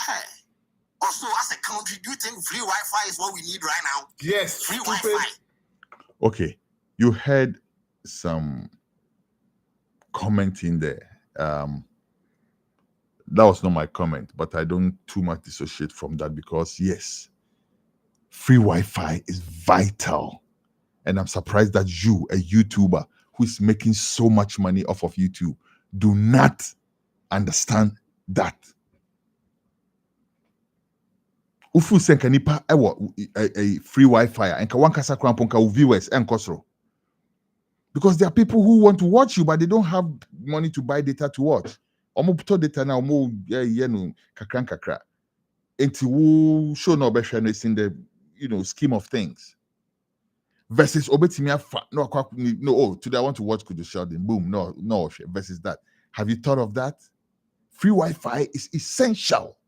hey, also as a country, do you think free Wi-Fi is what we need right now? Yes. Free Wi-Fi. Okay, you heard some comment in there. That was not my comment, but I don't too much dissociate from that because yes, free Wi-Fi is vital. And I'm surprised that you, a YouTuber who is making so much money off of YouTube, do not understand that. Ufu senka nipa a free Wi-Fi and kawankasa kramponka viewers and kosro. Because there are people who want to watch you, but they don't have money to buy data to watch. Omo puto data na omo no kakra. Enti wo show no be in the scheme of things. Versus obetimia today I want to watch Kojo Sheldon. Boom, no versus that. Have you thought of that? Free Wi-Fi is essential.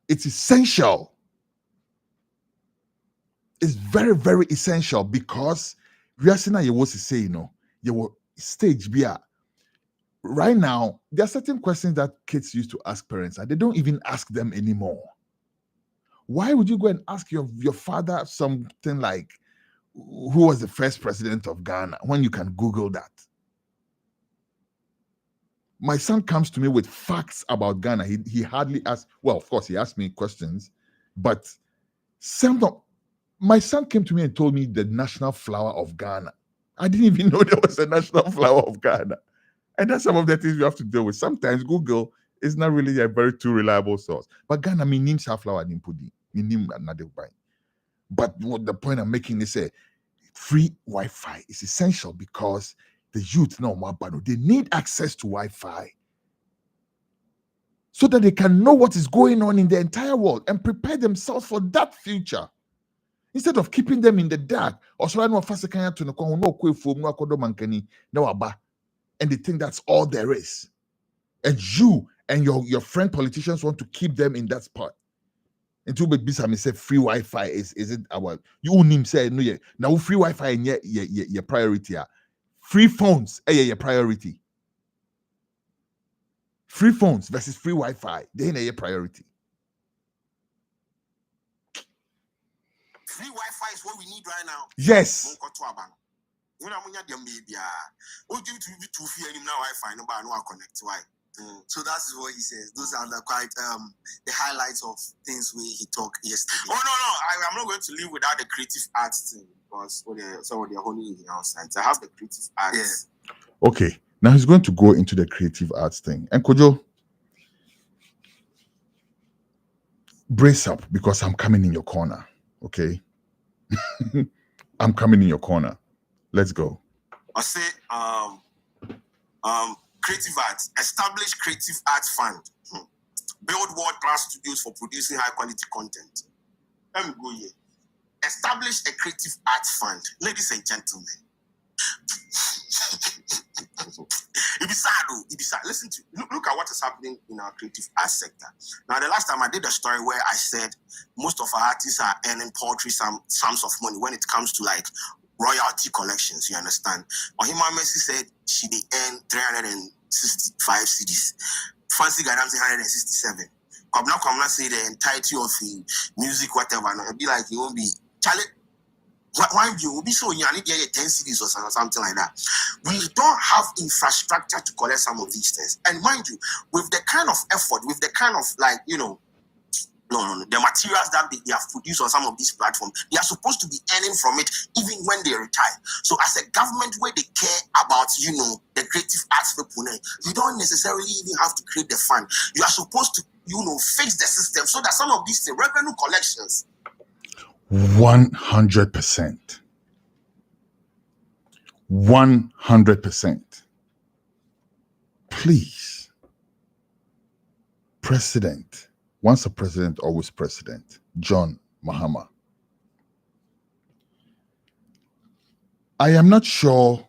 It's essential. It's very, very essential because we are saying you was say, you stage beer. Right now, there are certain questions that kids used to ask parents, and they don't even ask them anymore. Why would you go and ask your father something like, who was the first president of Ghana, when you can Google that? My son comes to me with facts about Ghana. He hardly asks, well, of course, he asked me questions, but my son came to me and told me the national flower of Ghana. I didn't even know there was a national flower of Ghana. And that's some of the things you have to deal with. Sometimes Google is not really a very too reliable source. But Ghana, me name flower and impudi. Me name another buy. But what the point I'm making is free Wi-Fi is essential because the youth now, they need access to Wi-Fi. so that they can know what is going on in the entire world and prepare themselves for that future. Instead of keeping them in the dark, and they think that's all there is. And you and your friend politicians want to keep them in that spot. Until baby Sammy say free Wi-Fi is it our you nim say no now free Wi-Fi and your priority. Free phones your priority. Free phones versus free Wi-Fi, they ain't your priority. Free Wi-Fi is what we need right now. Yes. When I'm give to be 2 feet now Wi-Fi, no connect. Why? So that's what he says. Those are the quite the highlights of things he talked yesterday. Oh no, I'm not going to leave without the creative arts thing because some of the holy outside. I have the creative arts. Yeah. Okay. Now he's going to go into the creative arts thing. And Kojo, brace up because I'm coming in your corner. Okay. I'm coming in your corner. Let's go. I say creative arts, establish creative arts fund. Build world-class studios for producing high-quality content. Let me go here. Establish a creative arts fund. Ladies and gentlemen. It be sad though. It be sad. Listen to look at what is happening in our creative arts sector. Now, the last time I did a story where I said most of our artists are earning paltry sums of money when it comes to like royalty collections, you understand? Ohima Messi said she they earn 365 CDs. Fancy Gadam say 167. Kwabna say the entirety of the music, whatever. And it'll be like, it won't be Charlie. Why you will be so you need 10 CDs or something like that. We don't have infrastructure to collect some of these things. And mind you, with the kind of effort, with the kind of like, the materials that they have produced on some of these platforms, they are supposed to be earning from it even when they retire. So as a government where they care about, the creative arts people, you don't necessarily even have to create the fund. You are supposed to, fix the system so that some of these revenue collections. 100%. 100%. Please, President, once a president, always president, John Mahama. I am not sure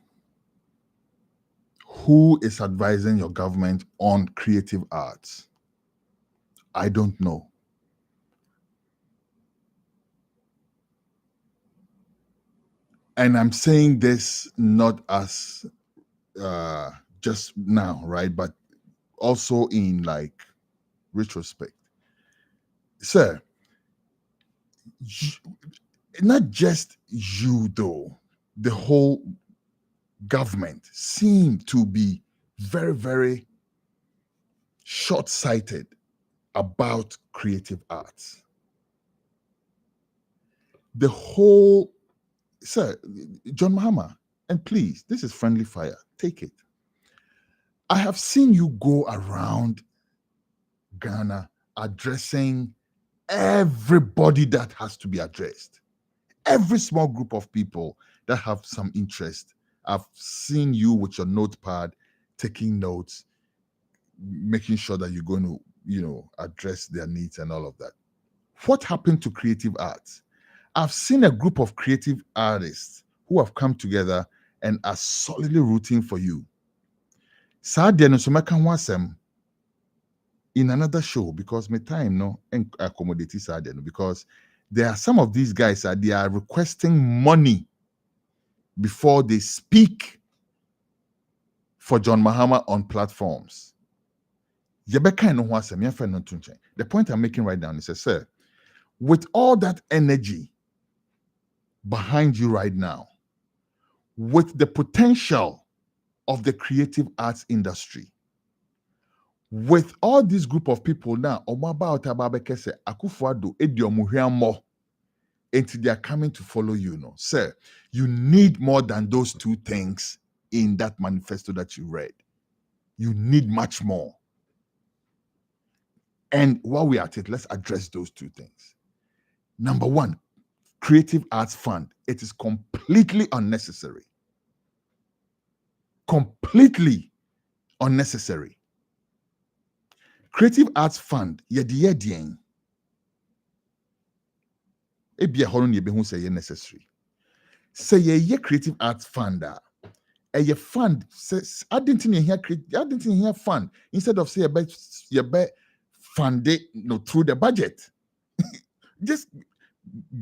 who is advising your government on creative arts. I don't know. And I'm saying this not as just now, right? But also in like retrospect. Sir, not just you though, the whole government seemed to be very, very short-sighted about creative arts. The whole, sir, John Mahama, and please, this is friendly fire, take it. I have seen you go around Ghana addressing everybody that has to be addressed. Every small group of people that have some interest. I've seen you with your notepad, taking notes, making sure that you're going to, address their needs and all of that. What happened to creative arts? I've seen a group of creative artists who have come together and are solidly rooting for you. In another show, because my time no accommodate because there are some of these guys that they are requesting money before they speak for John Mahama on platforms. The point I'm making right now is, sir, with all that energy behind you right now, with the potential of the creative arts industry, with all this group of people now, until they are coming to follow you, sir, you need more than those two things in that manifesto that you read. You need much more. And while we are at it, let's address those two things. Number one, Creative Arts Fund. It is completely unnecessary. Completely unnecessary. Creative Arts Fund, yedien. Ebia hono ye behu say necessary. Say ye Creative Arts Fund a fund says I didn't hear fund instead of say you be fund it through the budget. Just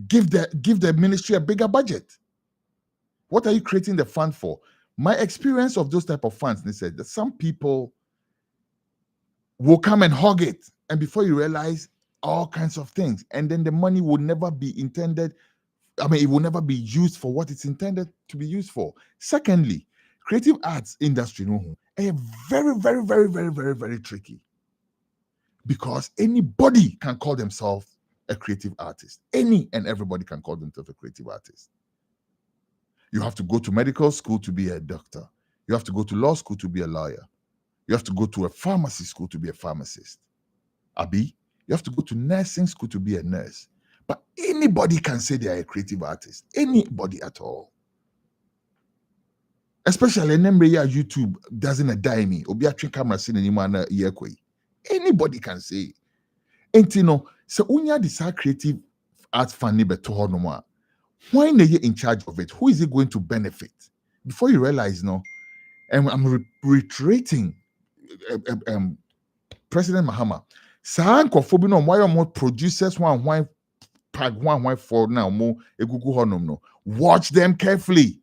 give the ministry a bigger budget. What are you creating the fund for? My experience of those type of funds, they said that some people will come and hog it, and before you realize all kinds of things, and then the money will never be intended. I mean, it will never be used for what it's intended to be used for. Secondly, creative arts industry, very, very, very, very, very, very tricky, because anybody can call themselves a creative artist. Any and everybody can call themselves a creative artist. You have to go to medical school to be a doctor. You have to go to law school to be a lawyer. You have to go to a pharmacy school to be a pharmacist. Abi, you have to go to nursing school to be a nurse. But anybody can say they are a creative artist. Anybody at all. Especially YouTube doesn't a dime. Obi a camera scene anymore na year. Anybody can say. And so unya this creative arts fund beto ho no more. Why are you in charge of it? Who is it going to benefit? Before you realize, and I'm reiterating President Mahama. San kofobi no why more producers why pag why for now more egugu honum no. Watch them carefully.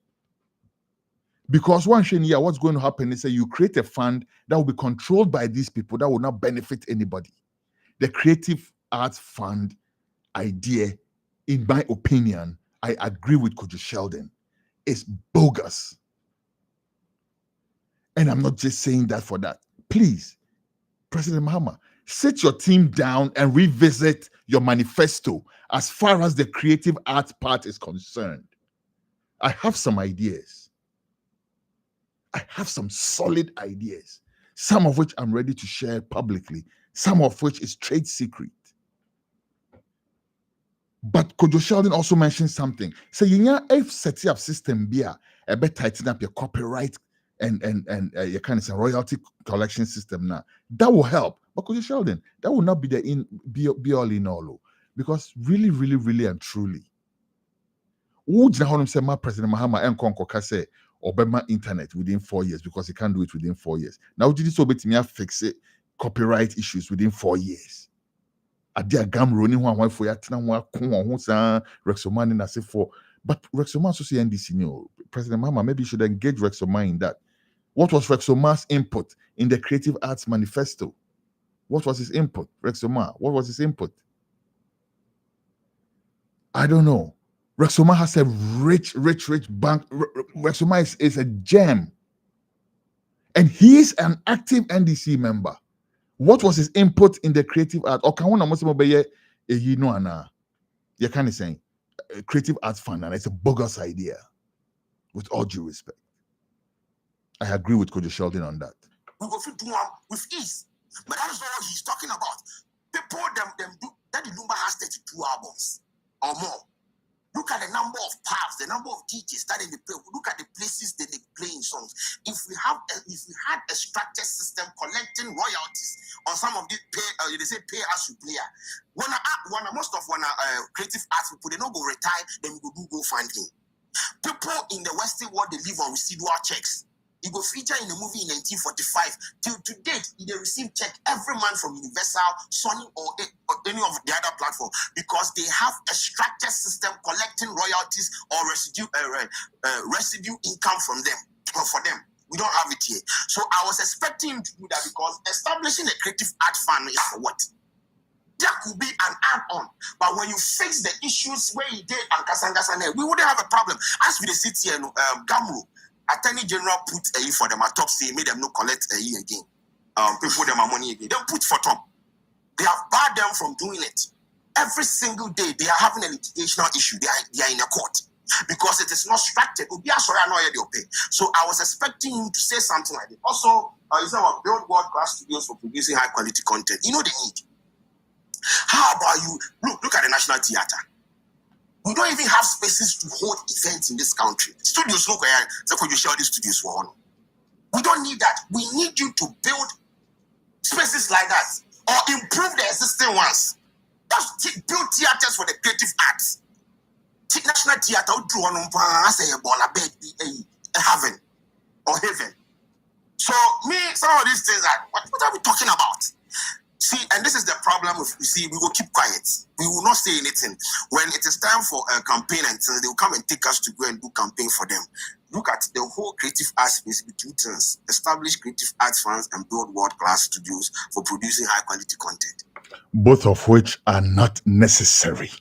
Because one thing here, what's going to happen is that you create a fund that will be controlled by these people that will not benefit anybody. The Creative Arts Fund idea, in my opinion, I agree with Kojo Sheldon, is bogus. And I'm not just saying that for that. Please, President Mahama, sit your team down and revisit your manifesto as far as the creative arts part is concerned. I have some ideas. I have some solid ideas, some of which I'm ready to share publicly, some of which is trade secret. But Kojo Sheldon also mentioned something. So if setting up system be a bit tighten up your copyright and your kind of royalty collection system now, that will help. But Kojo Sheldon, that will not be the be all in all, because really, really, really and truly, President Mahama and Konko say Obama internet within 4 years because he can't do it within 4 years. Now, did this obey fix it? Copyright issues within 4 years. Adia gam running one for yatina Rexoman and I say for, but Rexoman so say NDC President Mahama maybe you should engage Rexoman in that. What was Rexoman's input in the Creative Arts Manifesto? What was his input? Rexoman, what was his input? I don't know. Rexoman has a rich bank. Rexoman is a gem. And he is an active NDC member. What was his input in the creative art? Or can one almost be you you're kind of saying creative arts fund, and it's a bogus idea, with all due respect. I agree with Kojo Sheldon on that. We go fit do one with ease. But that is not what he's talking about. People them do that. The Lumba has 32 albums or more. Look at the number of pubs, the number of DJs that they play. Look at the places that they play in songs. If we had a structured system collecting royalties on some of these they say pay as you play. Most of creative arts people, they don't go retire, then we go find him. People in the Western world, they live on residual checks. He go feature in the movie in 1945. Till to date, he received check every month from Universal, Sony, or any of the other platform, because they have a structured system collecting royalties or residue income from them or for them. We don't have it here. So I was expecting him to do that, because establishing a creative art fund is for what? That could be an add-on. But when you fix the issues where he did and Kasanga, we wouldn't have a problem. As we sit here, Gamro, Attorney General put a for them at top, say made them no collect a year again. People them money again. They put for top. They have barred them from doing it. Every single day they are having a litigational issue. They are in a court because it is not structured. So I was expecting him to say something like that. Also, it's our build world-class studios for producing high quality content. You know the need. How about you look at the National Theatre? We don't even have spaces to hold events in this country. Studios, look where you share these studios for. We don't need that. We need you to build spaces like that. or improve the existing ones. Just build theaters for the creative arts. National Theatre would do one say a ball a bed a heaven or heaven. So me, some of these things are what are we talking about? See, and this is the problem. You see, we will keep quiet. We will not say anything. When it is time for a campaign, and they will come and take us to go and do campaign for them. Look at the whole creative arts space between things. Establish creative arts funds and build world-class studios for producing high-quality content. Both of which are not necessary.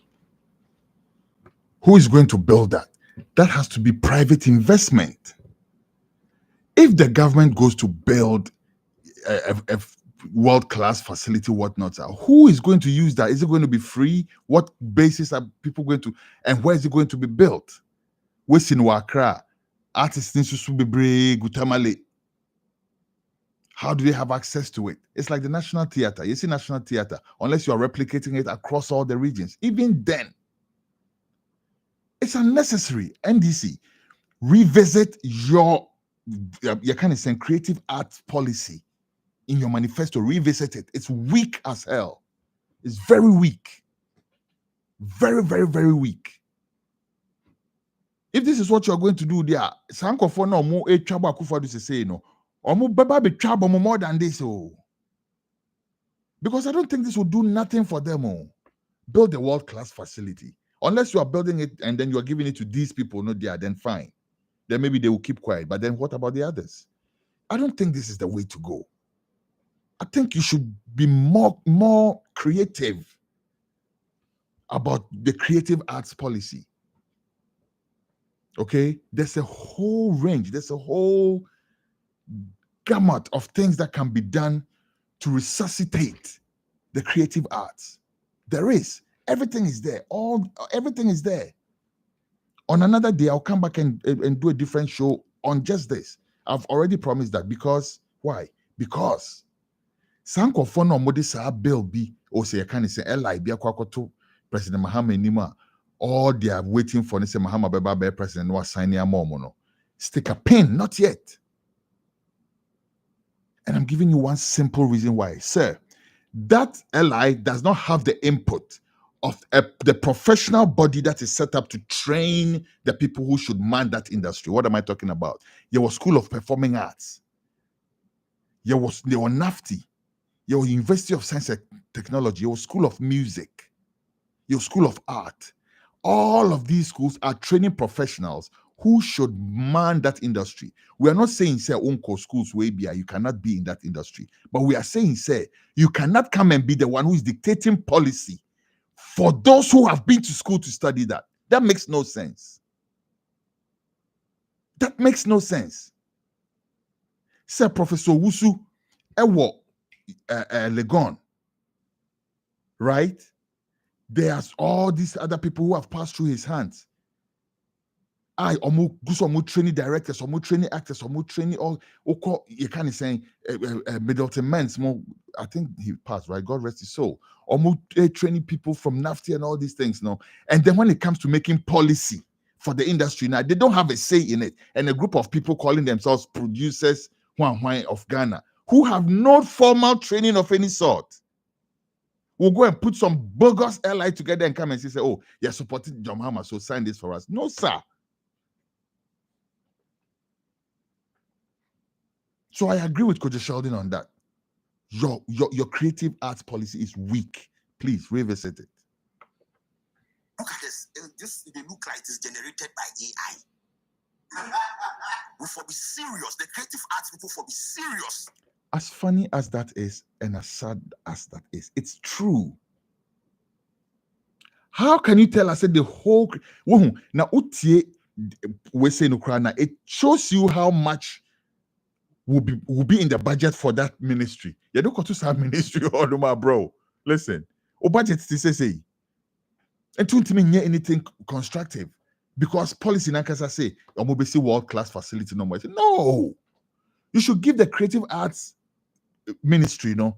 Who is going to build that? That has to be private investment. If the government goes to build a world-class facility, whatnot, who is going to use that? Is it going to be free? What basis are people going to, and where is it going to be built? West in Wakra, artists need to be brave, Gutamale. How do they have access to it? It's like the National Theatre. You see National Theatre, unless you are replicating it across all the regions. Even then, it's unnecessary. NDC, revisit your kind of saying creative arts policy in your manifesto. Revisit it. It's weak as hell. It's very weak. Very, very, very weak. If this is what you're going to do there, Sanko for no more a trouble to say no. Or more be trouble more than this. Oh. Because I don't think this will do nothing for them. Oh. Build a world-class facility. Unless you are building it and then you are giving it to these people, not there, then fine. Then maybe they will keep quiet. But then what about the others? I don't think this is the way to go. I think you should be more creative about the creative arts policy. Okay? There's a whole range, there's a whole gamut of things that can be done to resuscitate the creative arts. There is. Everything is there. Everything is there. On another day, I'll come back and do a different show on just this. I've already promised that because why? Because Sanko Fono Modisa bill be or say can say Li be to President Mahama Nima. All they are waiting for say Mahama Baba President was signing a mono. Stick a pin, not yet. And I'm giving you one simple reason why. Sir, that LI does not have the input of the professional body that is set up to train the people who should man that industry. What am I talking about? Your School of Performing Arts. Your NAFTI. Your University of Science and Technology. Your School of Music. Your School of Art. All of these schools are training professionals who should man that industry. We are not saying, say, Unko schools way be, you cannot be in that industry. But we are saying, say, you cannot come and be the one who is dictating policy for those who have been to school to study that. That makes no sense. That makes no sense. Sir Professor Wusu, Ewo Legon, right? There's all these other people who have passed through his hands. Training directors, training actors, training all. You kind of saying Middleton Men's more. I think he passed, right? God rest his soul. Training people from NAFTA and all these things, no. And then when it comes to making policy for the industry, now they don't have a say in it. And a group of people calling themselves producers of Ghana who have no formal training of any sort will go and put some bogus LI together and come and say, "Oh, you're supporting John Mahama, so sign this for us." No, sir. So I agree with Coach Sheldon on that. Your creative arts policy is weak. Please revisit it. Look at this. They look like it's generated by AI. We for be serious. The creative arts people for be serious. As funny as that is, and as sad as that is, it's true. How can you tell us that the whole now we say it shows you how much will be in the budget for that ministry. You don't go to some ministry or no, bro. Listen, o budget say, and to me anything constructive because policy nankasa say omobesi world class facility no more. No, you should give the creative arts ministry, no.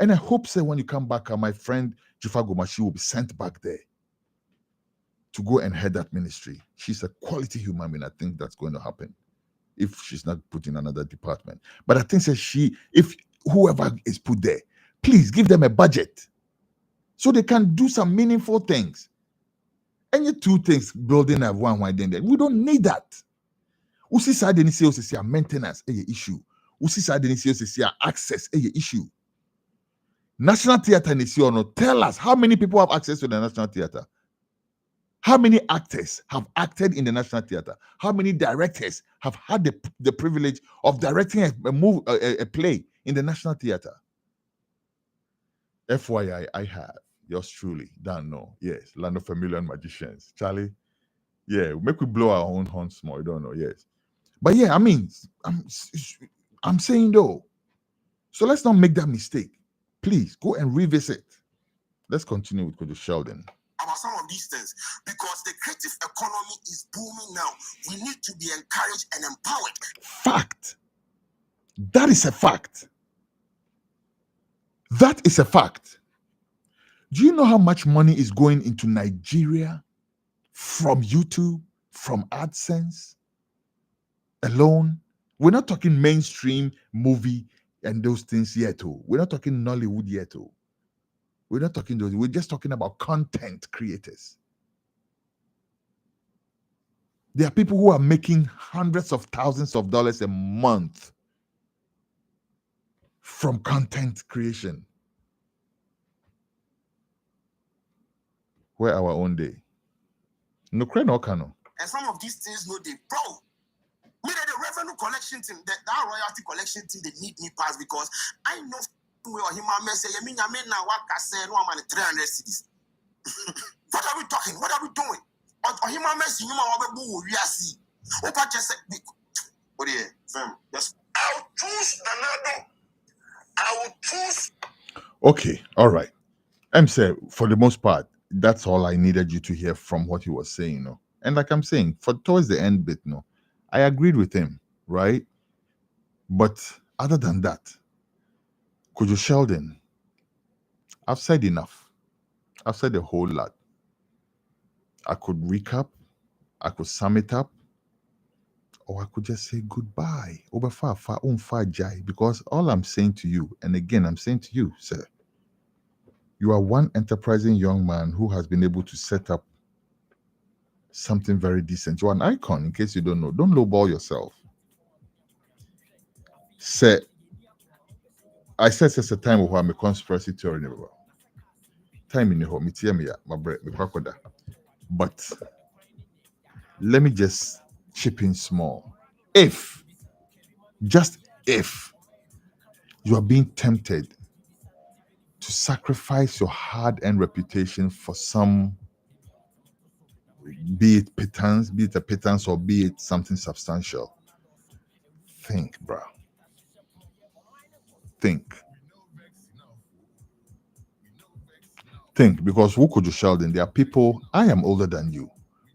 And I hope say when you come back, my friend Jufa Gomashi will be sent back there to go and head that ministry. She's a quality human being. I think that's going to happen if she's not put in another department. But I think that if whoever is put there, Please give them a budget so they can do some meaningful things. Any two things building of one wide then we don't need that. Usi side any say maintenance a issue. Usi side any say access a issue. National Theatre tell us how many people have access to the National Theatre. How many actors have acted in the National Theatre? How many directors have had the privilege of directing a play in the National Theatre? FYI, I have. Yours truly, don't know. Yes, Land of a Million Magicians. Charlie, yeah, make we blow our own horns more. You don't know, yes. But yeah, I mean, I'm saying though, so let's not make that mistake. Please go and revisit. Let's continue with Kojo Sheldon. About some of these things, because the creative economy is booming now. We need to be encouraged and empowered. Fact. That is a fact. That is a fact. Do you know how much money is going into Nigeria from YouTube, from AdSense alone? We're not talking mainstream movie and those things yet. We're not talking Nollywood yet. We're not talking those. We're just talking about content creators. There are people who are making hundreds of thousands of dollars a month from content creation. Where our own day. No credit no cano. And some of these things no they bro. Me the revenue collection team, that royalty collection team, they need me pass because I know where him say you mean now what I say no I'm 300 cities. What are we talking? What are we doing? Or him say you know we are see. Opa just say what here, fam. Yes. I'll choose another. I will choose. Okay, all right. I'm saying for the most part, that's all I needed you to hear from what he was saying, no. And like I'm saying, for towards the end bit, no, I agreed with him, right? But other than that, Kojo Sheldon, I've said enough. I've said a whole lot. I could recap, I could sum it up, or I could just say goodbye. Because all I'm saying to you, and again, I'm saying to you, sir, you are one enterprising young man who has been able to set up something very decent. You are an icon, in case you don't know. Don't lowball yourself. Sir, I said it's a time where I'm a conspiracy theory. Time in the home, but let me just chip in small. If, just if, you are being tempted to sacrifice your hard-earned reputation for some, be it a pittance, or be it something substantial, think, bro. Think, because who could you Sheldon? There are people, I am older than you,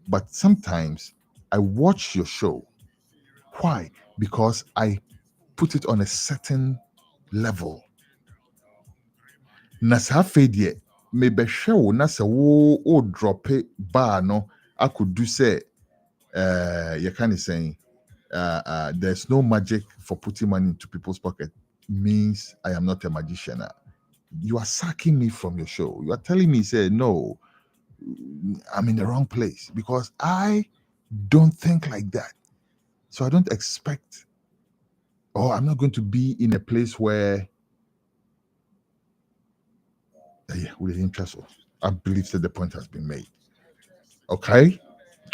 but sometimes I watch your show. Why? Because I put it on a certain level. Nasa fedie, maybe show nasa wo drop it bar no. I could do say, you kind of saying, there's no magic for putting money into people's pocket. Means I am not a magician. You are sacking me from your show. You are telling me, say, no, I'm in the wrong place because I don't think like that. So I don't expect, or I'm not going to be in a place where, with the interest of, I believe that the point has been made. Okay?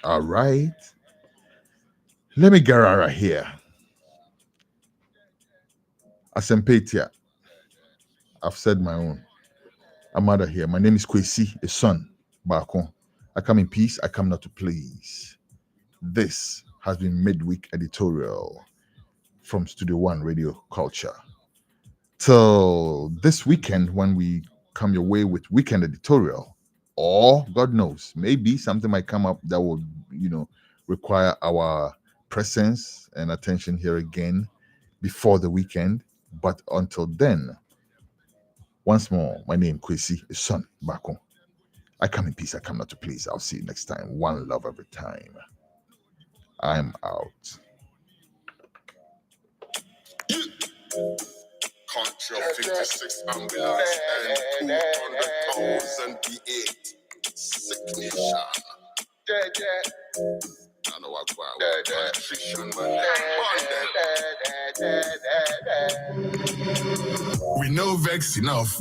All right. Let me get right here. Asempetia. I've said my own. I'm out of here. My name is Kwesi, a son. Bako. I come in peace. I come not to please. This has been Midweek Editorial from Studio One Radio Culture. Till this weekend, when we come your way with Weekend Editorial, or God knows, maybe something might come up that will, require our presence and attention here again before the weekend. But until then, once more, my name Kwesi, is son Bako. I come in peace, I come not to please. I'll see you next time. One love every time. I'm out. Country of 56 ambulance and 200,000 P8. Sick nation. I know what nutrition, man. We know vex enough.